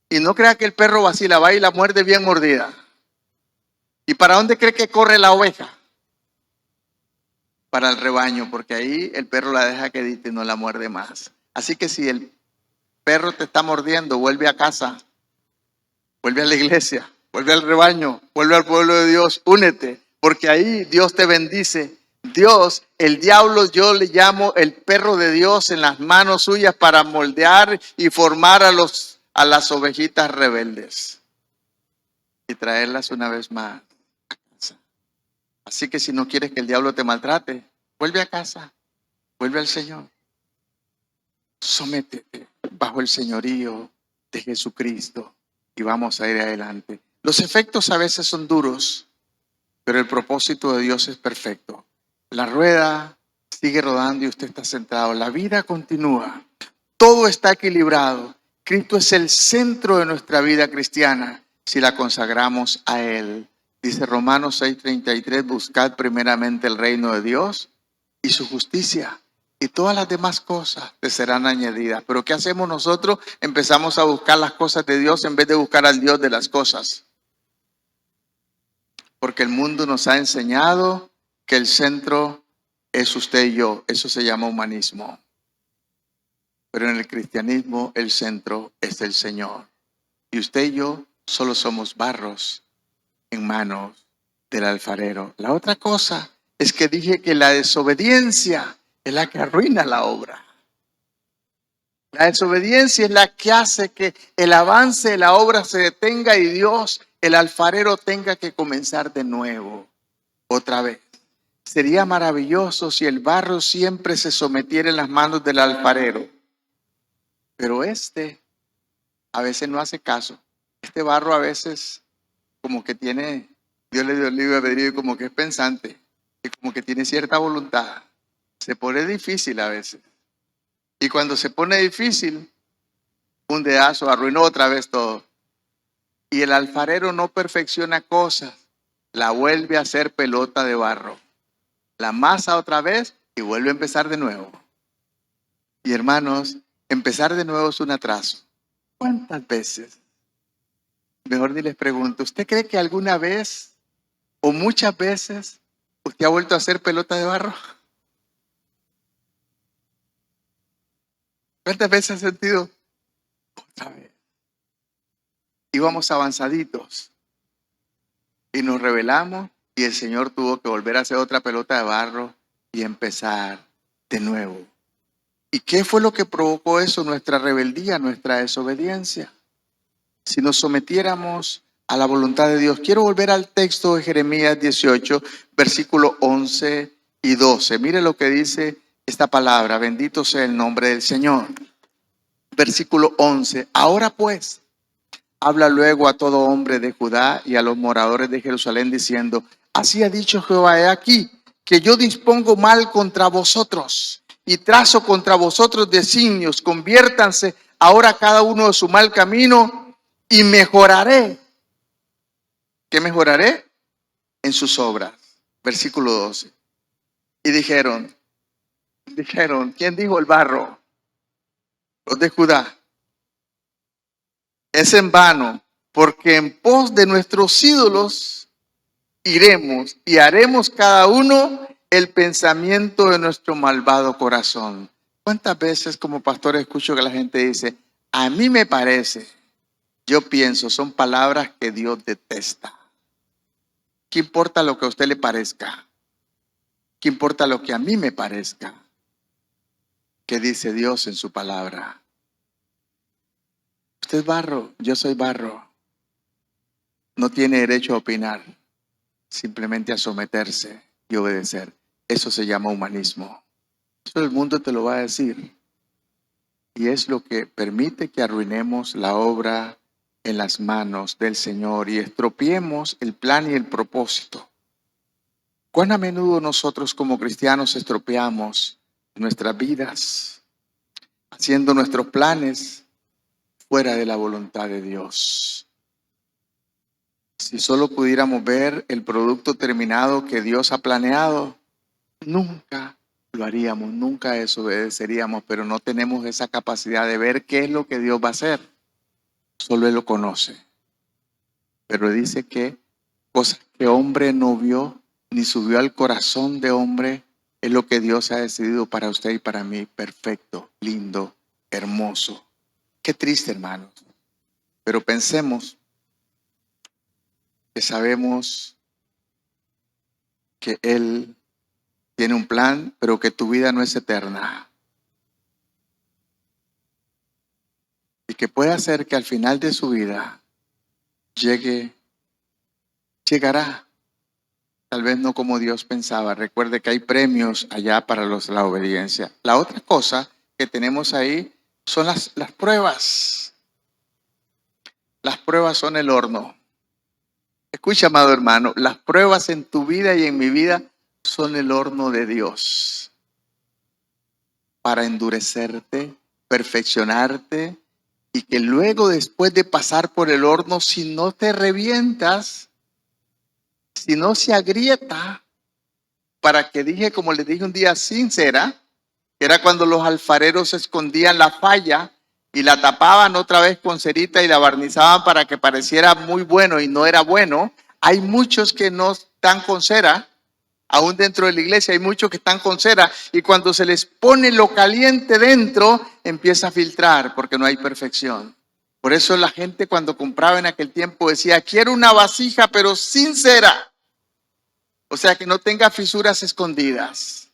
Y no crea que el perro vacila, va y la muerde bien mordida. ¿Y para dónde cree que corre la oveja? Para el rebaño, porque ahí el perro la deja quedita y no la muerde más. Así que si el perro te está mordiendo, vuelve a casa, vuelve a la iglesia, vuelve al rebaño, vuelve al pueblo de Dios, únete, porque ahí Dios te bendice. Dios, el diablo, yo le llamo el perro de Dios en las manos suyas para moldear y formar a las ovejitas rebeldes y traerlas una vez más a casa. Así que si no quieres que el diablo te maltrate, vuelve a casa, vuelve al Señor. Sométete bajo el señorío de Jesucristo y vamos a ir adelante. Los efectos a veces son duros, pero el propósito de Dios es perfecto. La rueda sigue rodando y usted está sentado. La vida continúa. Todo está equilibrado. Cristo es el centro de nuestra vida cristiana si la consagramos a Él. Dice Romanos 6:33, buscad primeramente el reino de Dios y su justicia, y todas las demás cosas te serán añadidas. Pero ¿qué hacemos nosotros? Empezamos a buscar las cosas de Dios en vez de buscar al Dios de las cosas. Porque el mundo nos ha enseñado que el centro es usted y yo. Eso se llama humanismo. Pero en el cristianismo el centro es el Señor. Y usted y yo solo somos barros en manos del alfarero. La otra cosa es que dije que la desobediencia es la que arruina la obra. La desobediencia es la que hace que el avance de la obra se detenga y Dios, el alfarero, tenga que comenzar de nuevo, otra vez. Sería maravilloso si el barro siempre se sometiera en las manos del alfarero, pero a veces no hace caso. Este barro a veces como que tiene, Dios le dio el libre albedrío y como que es pensante, y como que tiene cierta voluntad. Se pone difícil a veces. Y cuando se pone difícil, un dedazo arruinó otra vez todo. Y el alfarero no perfecciona cosas, la vuelve a hacer pelota de barro. La masa otra vez y vuelve a empezar de nuevo. Y hermanos, empezar de nuevo es un atraso. ¿Cuántas veces? Mejor ni les pregunto, ¿usted cree que alguna vez o muchas veces usted ha vuelto a hacer pelota de barro? ¿Cuántas veces ha sentido? Otra vez. Íbamos avanzaditos y nos rebelamos y el Señor tuvo que volver a hacer otra pelota de barro y empezar de nuevo. ¿Y qué fue lo que provocó eso? Nuestra rebeldía, nuestra desobediencia. Si nos sometiéramos a la voluntad de Dios. Quiero volver al texto de Jeremías 18, versículo 11 y 12. Mire lo que dice esta palabra. Bendito sea el nombre del Señor. Versículo 11. Ahora pues, habla luego a todo hombre de Judá y a los moradores de Jerusalén diciendo, así ha dicho Jehová, he aquí que yo dispongo mal contra vosotros y trazo contra vosotros designios, conviértanse ahora cada uno de su mal camino y mejoraré. ¿Qué mejoraré? En sus obras. Versículo 12. Y dijeron, ¿quién dijo el barro? Los de Judá. Es en vano, porque en pos de nuestros ídolos iremos y haremos cada uno el pensamiento de nuestro malvado corazón. ¿Cuántas veces como pastor escucho que la gente dice, a mí me parece, yo pienso, son palabras que Dios detesta? ¿Qué importa lo que a usted le parezca? ¿Qué importa lo que a mí me parezca? ¿Qué dice Dios en su palabra? Usted es barro, yo soy barro. No tiene derecho a opinar, simplemente a someterse y obedecer. Eso se llama humanismo. Eso el mundo te lo va a decir. Y es lo que permite que arruinemos la obra en las manos del Señor y estropeemos el plan y el propósito. ¿Cuán a menudo nosotros como cristianos estropeamos nuestras vidas, haciendo nuestros planes fuera de la voluntad de Dios? Si solo pudiéramos ver el producto terminado que Dios ha planeado, nunca lo haríamos, nunca desobedeceríamos, pero no tenemos esa capacidad de ver qué es lo que Dios va a hacer. Solo Él lo conoce. Pero dice que cosas que hombre no vio, ni subió al corazón de hombre, es lo que Dios ha decidido para usted y para mí. Perfecto, lindo, hermoso. Qué triste, hermanos. Pero pensemos que sabemos que Él tiene un plan, pero que tu vida no es eterna. Y que puede hacer que al final de su vida llegará. Tal vez no como Dios pensaba. Recuerde que hay premios allá para la obediencia. La otra cosa que tenemos ahí son las pruebas. Las pruebas son el horno. Escucha, amado hermano, las pruebas en tu vida y en mi vida son el horno de Dios para endurecerte, perfeccionarte y que luego, después de pasar por el horno, si no te revientas, si no se agrieta, para que dije, como les dije un día, sincera, que era cuando los alfareros escondían la falla y la tapaban otra vez con cerita y la barnizaban para que pareciera muy bueno y no era bueno. Hay muchos que no están con cera, aún dentro de la iglesia hay muchos que están con cera y cuando se les pone lo caliente dentro, empieza a filtrar porque no hay perfección. Por eso la gente cuando compraba en aquel tiempo decía, quiero una vasija pero sin cera. O sea, que no tenga fisuras escondidas.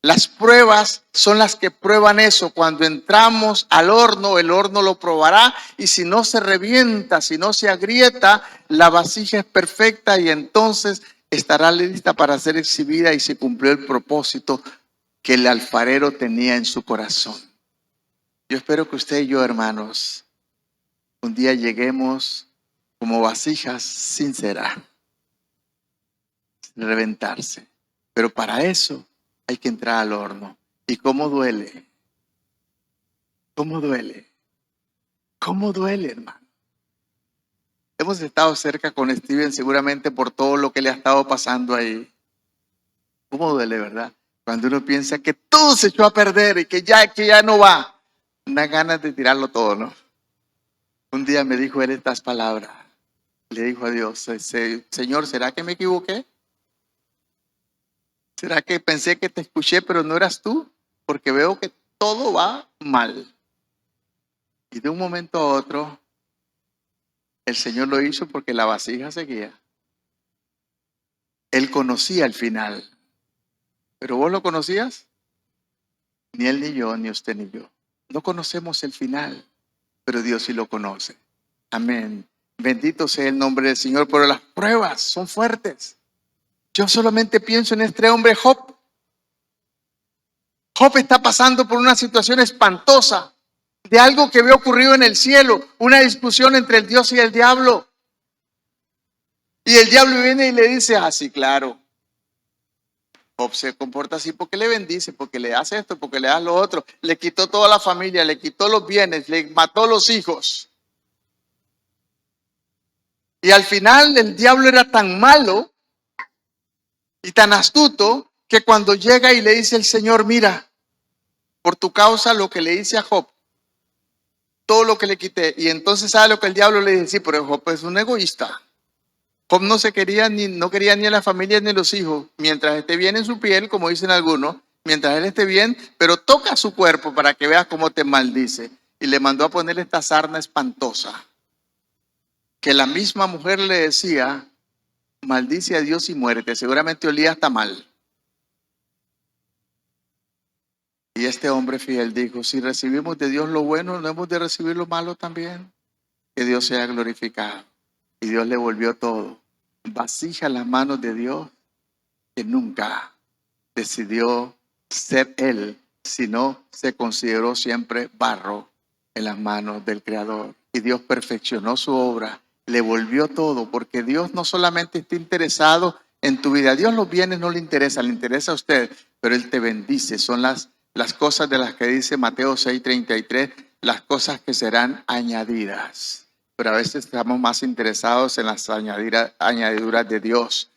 Las pruebas son las que prueban eso. Cuando entramos al horno, el horno lo probará, y si no se revienta, si no se agrieta, la vasija es perfecta y entonces estará lista para ser exhibida y se cumplió el propósito que el alfarero tenía en su corazón. Yo espero que usted y yo, hermanos, un día lleguemos como vasijas sinceras, sin reventarse. Pero para eso hay que entrar al horno. ¿Y cómo duele? ¿Cómo duele? ¿Cómo duele, hermano? Hemos estado cerca con Steven seguramente por todo lo que le ha estado pasando ahí. ¿Cómo duele, verdad? Cuando uno piensa que todo se echó a perder y que ya no va. Una ganas de tirarlo todo, ¿no? Un día me dijo él estas palabras. Le dijo a Dios, Señor, ¿será que me equivoqué? ¿Será que pensé que te escuché pero no eras tú? Porque veo que todo va mal. Y de un momento a otro, el Señor lo hizo porque la vasija seguía. Él conocía el final. ¿Pero vos lo conocías? Ni él ni yo, ni usted ni yo. No conocemos el final, pero Dios sí lo conoce. Amén. Bendito sea el nombre del Señor, pero las pruebas son fuertes. Yo solamente pienso en este hombre Job. Job está pasando por una situación espantosa de algo que había ocurrido en el cielo, una discusión entre el Dios y el diablo. Y el diablo viene y le dice, sí, claro. Job se comporta así porque le bendice, porque le hace esto, porque le da lo otro. Le quitó toda la familia, le quitó los bienes, le mató los hijos. Y al final el diablo era tan malo y tan astuto que cuando llega y le dice el Señor, mira, por tu causa lo que le hice a Job, todo lo que le quité. Y entonces sabe lo que el diablo le dice, sí, pero Job es un egoísta. Job no quería ni a la familia ni a los hijos, mientras esté bien en su piel, como dicen algunos, mientras él esté bien, pero toca su cuerpo para que veas cómo te maldice. Y le mandó a ponerle esta sarna espantosa, que la misma mujer le decía, maldice a Dios y muérete. Seguramente olía hasta mal. Y este hombre fiel dijo, si recibimos de Dios lo bueno, ¿no hemos de recibir lo malo también? Que Dios sea glorificado. Y Dios le volvió todo. Vasija en las manos de Dios, que nunca decidió ser él, sino se consideró siempre barro en las manos del Creador. Y Dios perfeccionó su obra, le volvió todo, porque Dios no solamente está interesado en tu vida. A Dios los bienes no le interesa a usted, pero Él te bendice. Son las cosas de las que dice Mateo 6:33, las cosas que serán añadidas. Pero a veces estamos más interesados en las añadiduras de Dios.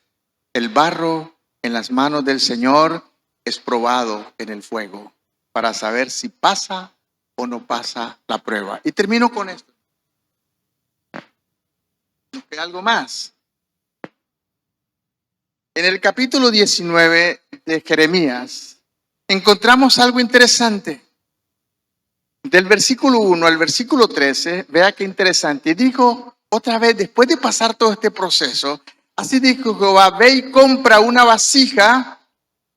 El barro en las manos del Señor es probado en el fuego para saber si pasa o no pasa la prueba. Y termino con esto. ¿Nos queda algo más? En el capítulo 19 de Jeremías encontramos algo interesante. Del versículo 1 al versículo 13, vea qué interesante. Y dijo otra vez, después de pasar todo este proceso, así dijo Jehová, ve y compra una vasija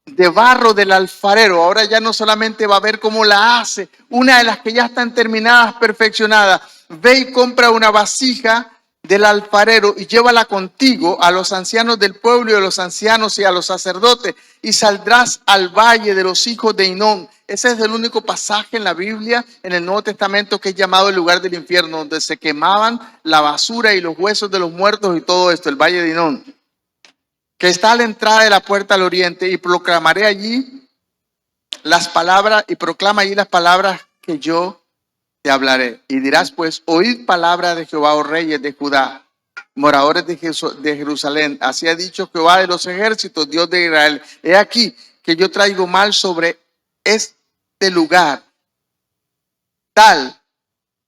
de barro del alfarero. Ahora ya no solamente va a ver cómo la hace, una de las que ya están terminadas, perfeccionadas. Ve y compra una vasija del alfarero y llévala contigo a los ancianos del pueblo y a los ancianos y a los sacerdotes, y saldrás al valle de los hijos de Hinón. Ese es el único pasaje en la Biblia, en el Nuevo Testamento, que es llamado el lugar del infierno, donde se quemaban la basura y los huesos de los muertos y todo esto, el valle de Hinón, que está a la entrada de la puerta al oriente, y proclamaré allí las palabras, y proclama allí las palabras que yo te hablaré. Y dirás pues, oíd palabra de Jehová, oh reyes de Judá, moradores de Jerusalén. Así ha dicho Jehová de los ejércitos, Dios de Israel. He aquí que yo traigo mal sobre este lugar, tal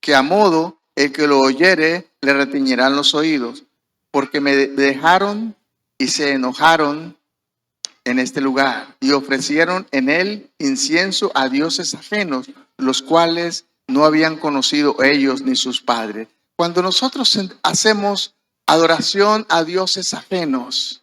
que a modo el que lo oyere le retiñirán los oídos, porque me dejaron y se enojaron en este lugar y ofrecieron en él incienso a dioses ajenos, los cuales no habían conocido ellos ni sus padres. Cuando nosotros hacemos adoración a dioses ajenos,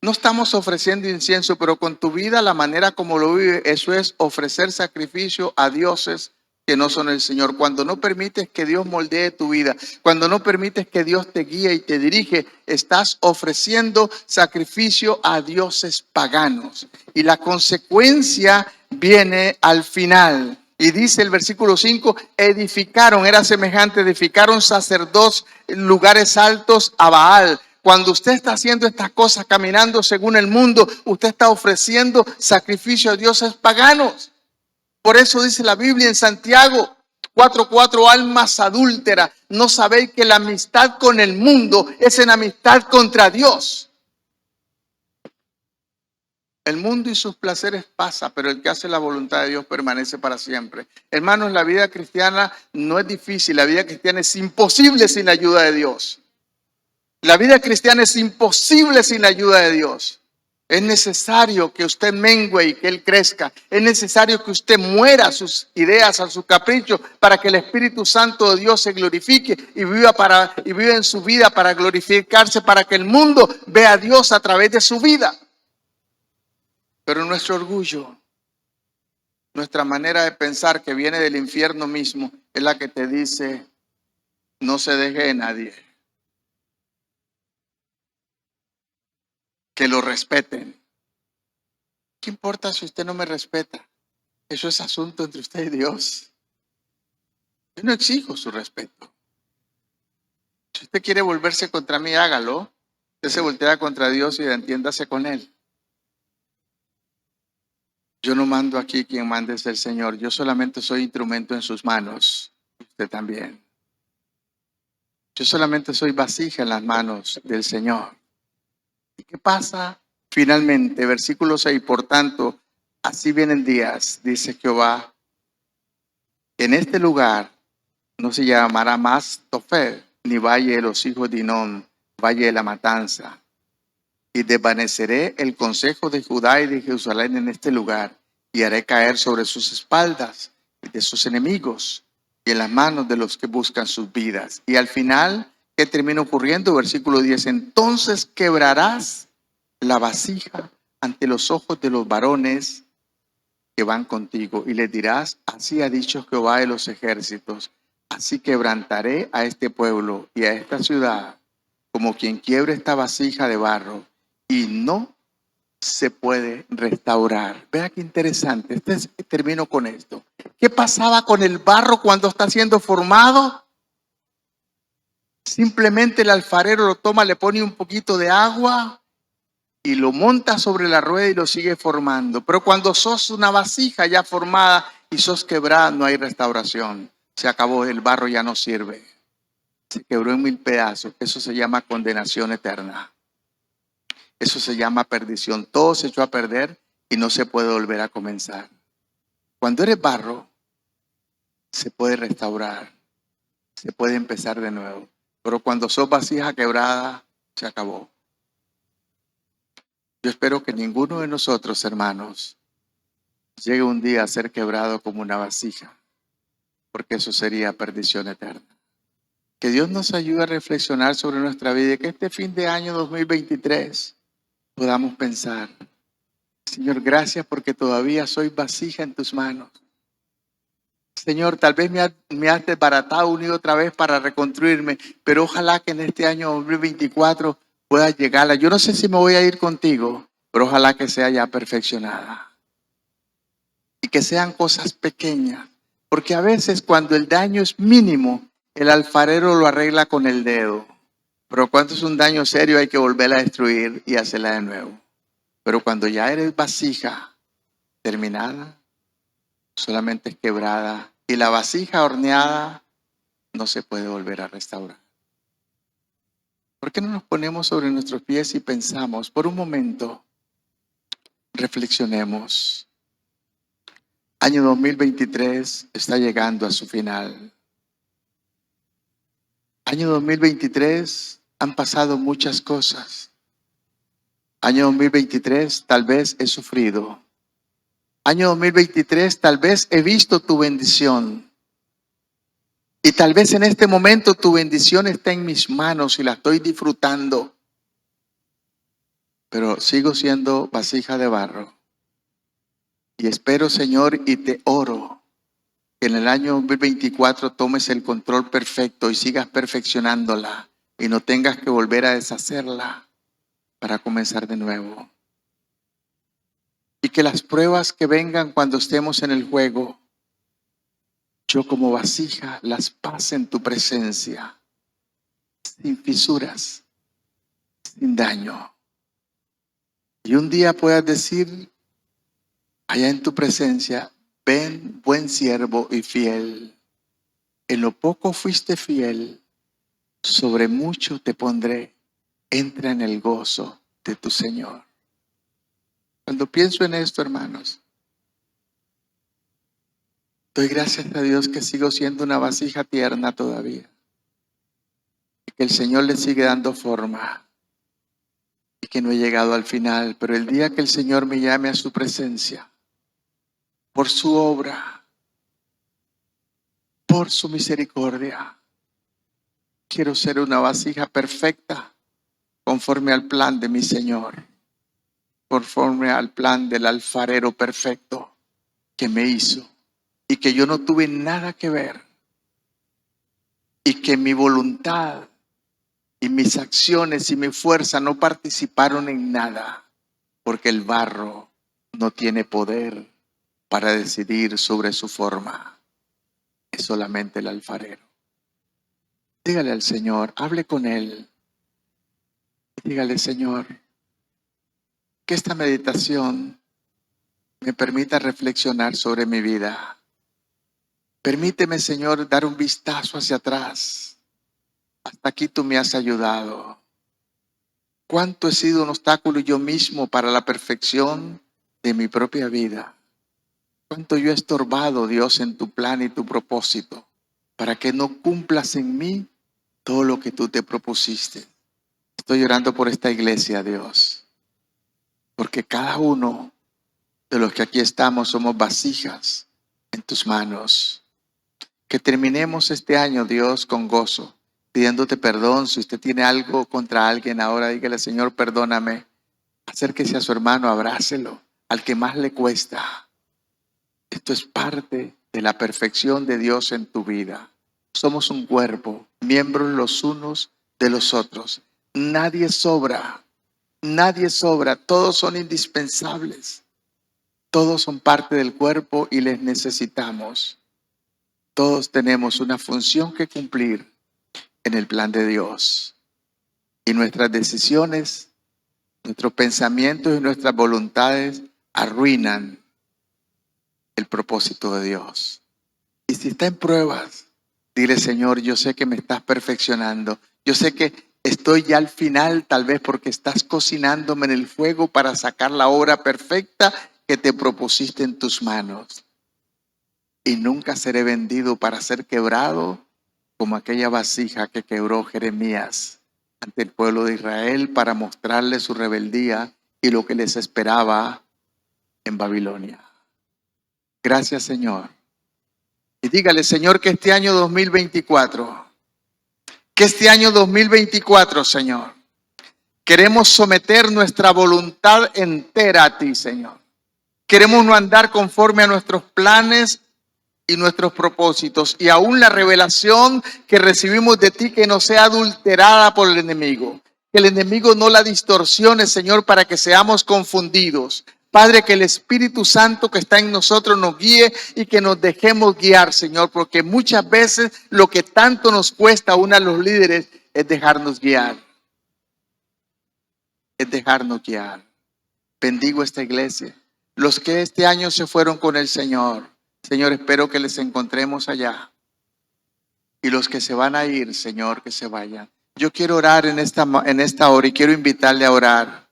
No estamos ofreciendo incienso, pero con tu vida, la manera como lo vive, eso es ofrecer sacrificio a dioses que no son el Señor. Cuando no permites que Dios moldee tu vida, cuando no permites que Dios te guíe y te dirige, estás ofreciendo sacrificio a dioses paganos. Y la consecuencia viene al final. Y dice el versículo 5, edificaron, era semejante, edificaron sacerdotes en lugares altos a Baal. Cuando usted está haciendo estas cosas, caminando según el mundo, usted está ofreciendo sacrificio a dioses paganos. Por eso dice la Biblia en Santiago 4:4, almas adúlteras, ¿no sabéis que la amistad con el mundo es enemistad contra Dios? El mundo y sus placeres pasa, pero el que hace la voluntad de Dios permanece para siempre. Hermanos, la vida cristiana no es difícil, la vida cristiana es imposible sin la ayuda de Dios. La vida cristiana es imposible sin la ayuda de Dios. Es necesario que usted mengue y que Él crezca. Es necesario que usted muera a sus ideas, a sus caprichos, para que el Espíritu Santo de Dios se glorifique y viva en su vida para glorificarse, para que el mundo vea a Dios a través de su vida. Pero nuestro orgullo, nuestra manera de pensar que viene del infierno mismo, es la que te dice, no se deje de nadie. Que lo respeten. ¿Qué importa si usted no me respeta? Eso es asunto entre usted y Dios. Yo no exijo su respeto. Si usted quiere volverse contra mí, hágalo. Usted se voltea contra Dios y entiéndase con Él. Yo no mando aquí, quien mande es el Señor. Yo solamente soy instrumento en sus manos. Usted también. Yo solamente soy vasija en las manos del Señor. ¿Y qué pasa? Finalmente, versículo 6, por tanto, así vienen días, dice Jehová, en este lugar no se llamará más Tofet, ni valle de los hijos de Hinón, valle de la matanza. Y desvaneceré el consejo de Judá y de Jerusalén en este lugar, y haré caer sobre sus espaldas y de sus enemigos, y en las manos de los que buscan sus vidas. Y al final, ¿qué termina ocurriendo? Versículo 10, entonces quebrarás la vasija ante los ojos de los varones que van contigo, y les dirás, así ha dicho Jehová de los ejércitos, así quebrantaré a este pueblo y a esta ciudad, como quien quiebre esta vasija de barro, y no se puede restaurar. Vea qué interesante. Termino con esto. ¿Qué pasaba con el barro cuando está siendo formado? Simplemente el alfarero lo toma, le pone un poquito de agua y lo monta sobre la rueda y lo sigue formando. Pero cuando sos una vasija ya formada y sos quebrada, no hay restauración. Se acabó, el barro ya no sirve. Se quebró en 1000 pedazos. Eso se llama condenación eterna. Eso se llama perdición. Todo se echó a perder y no se puede volver a comenzar. Cuando eres barro, se puede restaurar. Se puede empezar de nuevo. Pero cuando sos vasija quebrada, se acabó. Yo espero que ninguno de nosotros, hermanos, llegue un día a ser quebrado como una vasija, porque eso sería perdición eterna. Que Dios nos ayude a reflexionar sobre nuestra vida y que este fin de año 2023 podamos pensar, Señor, gracias porque todavía soy vasija en tus manos. Señor, tal vez me has desbaratado una y otra vez para reconstruirme, pero ojalá que en este año 2024 pueda llegarla. Yo no sé si me voy a ir contigo, pero ojalá que sea ya perfeccionada. Y que sean cosas pequeñas, porque a veces cuando el daño es mínimo, el alfarero lo arregla con el dedo. Pero cuando es un daño serio hay que volverla a destruir y hacerla de nuevo. Pero cuando ya eres vasija terminada, solamente es quebrada y la vasija horneada no se puede volver a restaurar. ¿Por qué no nos ponemos sobre nuestros pies y pensamos por un momento? Reflexionemos. Año 2023 está llegando a su final. Año 2023 han pasado muchas cosas. Año 2023 tal vez he sufrido. Año 2023 tal vez he visto tu bendición. Y tal vez en este momento tu bendición está en mis manos y la estoy disfrutando. pero sigo siendo vasija de barro. Y espero, Señor, y te oro que en el año 2024 tomes el control perfecto y sigas perfeccionándola y no tengas que volver a deshacerla para comenzar de nuevo. Y que las pruebas que vengan cuando estemos en el juego, yo como vasija las pase en tu presencia, sin fisuras, sin daño. Y un día puedas decir allá en tu presencia: ven, buen siervo y fiel. En lo poco fuiste fiel, sobre mucho te pondré. Entra en el gozo de tu Señor. Cuando pienso en esto, hermanos, doy gracias a Dios que sigo siendo una vasija tierna todavía. Y que el Señor le sigue dando forma. Y que no he llegado al final. Pero el día que el Señor me llame a su presencia, por su obra, por su misericordia, quiero ser una vasija perfecta, conforme al plan de mi Señor, conforme al plan del alfarero perfecto que me hizo y que yo no tuve nada que ver, y que mi voluntad y mis acciones y mi fuerza no participaron en nada, porque el barro no tiene poder para decidir sobre su forma, es solamente el alfarero. Dígale al Señor, hable con Él. Dígale: Señor, que esta meditación me permita reflexionar sobre mi vida. Permíteme, Señor, dar un vistazo hacia atrás. Hasta aquí tú me has ayudado. ¿Cuánto he sido un obstáculo yo mismo para la perfección de mi propia vida? ¿Cuánto yo he estorbado, Dios, en tu plan y tu propósito, para que no cumplas en mí todo lo que tú te propusiste? Estoy orando por esta iglesia, Dios, porque cada uno de los que aquí estamos somos vasijas en tus manos. Que terminemos este año, Dios, con gozo, pidiéndote perdón. Si usted tiene algo contra alguien ahora, dígale: Señor, perdóname. Acérquese a su hermano, abrácelo, al que más le cuesta. Esto es parte de la perfección de Dios en tu vida. Somos un cuerpo, miembros los unos de los otros. Nadie sobra, nadie sobra. Todos son indispensables. Todos son parte del cuerpo y les necesitamos. Todos tenemos una función que cumplir en el plan de Dios. Y nuestras decisiones, nuestros pensamientos y nuestras voluntades arruinan el propósito de Dios. Y si está en pruebas, dile: Señor, yo sé que me estás perfeccionando. Yo sé que estoy ya al final, tal vez porque estás cocinándome en el fuego para sacar la obra perfecta que te propusiste en tus manos. Y nunca seré vendido para ser quebrado como aquella vasija que quebró Jeremías ante el pueblo de Israel para mostrarle su rebeldía y lo que les esperaba en Babilonia. Gracias, Señor. Y dígale: Señor, que este año 2024, Señor, queremos someter nuestra voluntad entera a ti, Señor. Queremos no andar conforme a nuestros planes y nuestros propósitos, y aún la revelación que recibimos de ti, que no sea adulterada por el enemigo. Que el enemigo no la distorsione, Señor, para que seamos confundidos. Padre, que el Espíritu Santo que está en nosotros nos guíe y que nos dejemos guiar, Señor, porque muchas veces lo que tanto nos cuesta aún a los líderes es dejarnos guiar. Es dejarnos guiar. Bendigo esta iglesia. Los que este año se fueron con el Señor, Señor, espero que les encontremos allá. Y los que se van a ir, Señor, que se vayan. Yo quiero orar en esta hora y quiero invitarle a orar.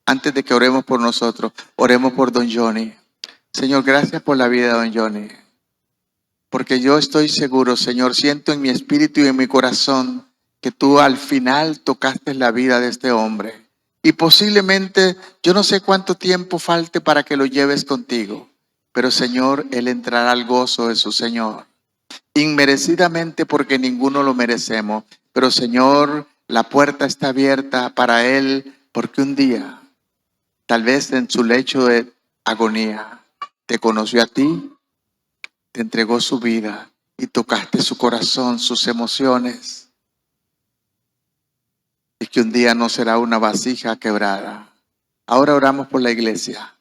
Antes de que oremos por nosotros, oremos por don Johnny. Señor, gracias por la vida de don Johnny. Porque yo estoy seguro, Señor, siento en mi espíritu y en mi corazón que tú al final tocaste la vida de este hombre. Y posiblemente, yo no sé cuánto tiempo falte para que lo lleves contigo. Pero Señor, él entrará al gozo de su Señor. Inmerecidamente, porque ninguno lo merecemos. Pero Señor, la puerta está abierta para él, porque un día tal vez en su lecho de agonía, te conoció a ti, te entregó su vida y tocaste su corazón, sus emociones. Y que un día no será una vasija quebrada. Ahora oramos por la iglesia,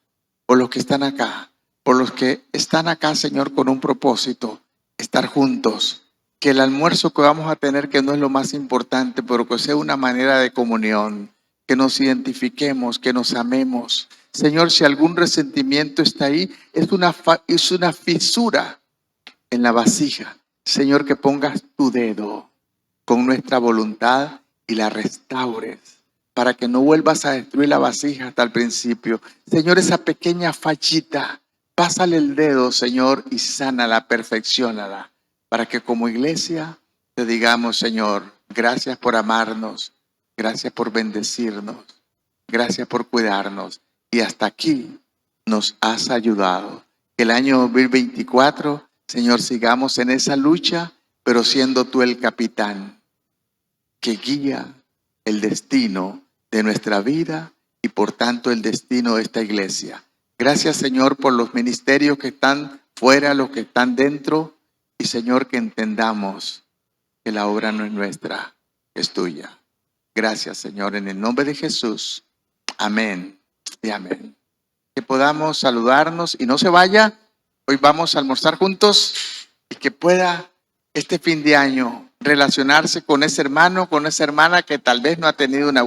por los que están acá, por los que están acá, Señor, con un propósito, estar juntos. Que el almuerzo que vamos a tener, que no es lo más importante, pero que sea una manera de comunión, que nos identifiquemos, que nos amemos. Señor, si algún resentimiento está ahí, es una fisura en la vasija. Señor, que pongas tu dedo con nuestra voluntad y la restaures para que no vuelvas a destruir la vasija hasta el principio. Señor, esa pequeña fallita, pásale el dedo, Señor, y sánala, perfecciónala, para que como iglesia te digamos, Señor, gracias por amarnos, gracias por bendecirnos, gracias por cuidarnos, y hasta aquí nos has ayudado. Que el año 2024, Señor, sigamos en esa lucha, pero siendo tú el capitán que guía el destino de nuestra vida y por tanto el destino de esta iglesia. Gracias, Señor, por los ministerios que están fuera, los que están dentro, y Señor, que entendamos que la obra no es nuestra, es tuya. Gracias, Señor, en el nombre de Jesús. Amén y amén. Que podamos saludarnos y no se vaya. Hoy vamos a almorzar juntos y que pueda este fin de año relacionarse con ese hermano, con esa hermana que tal vez no ha tenido una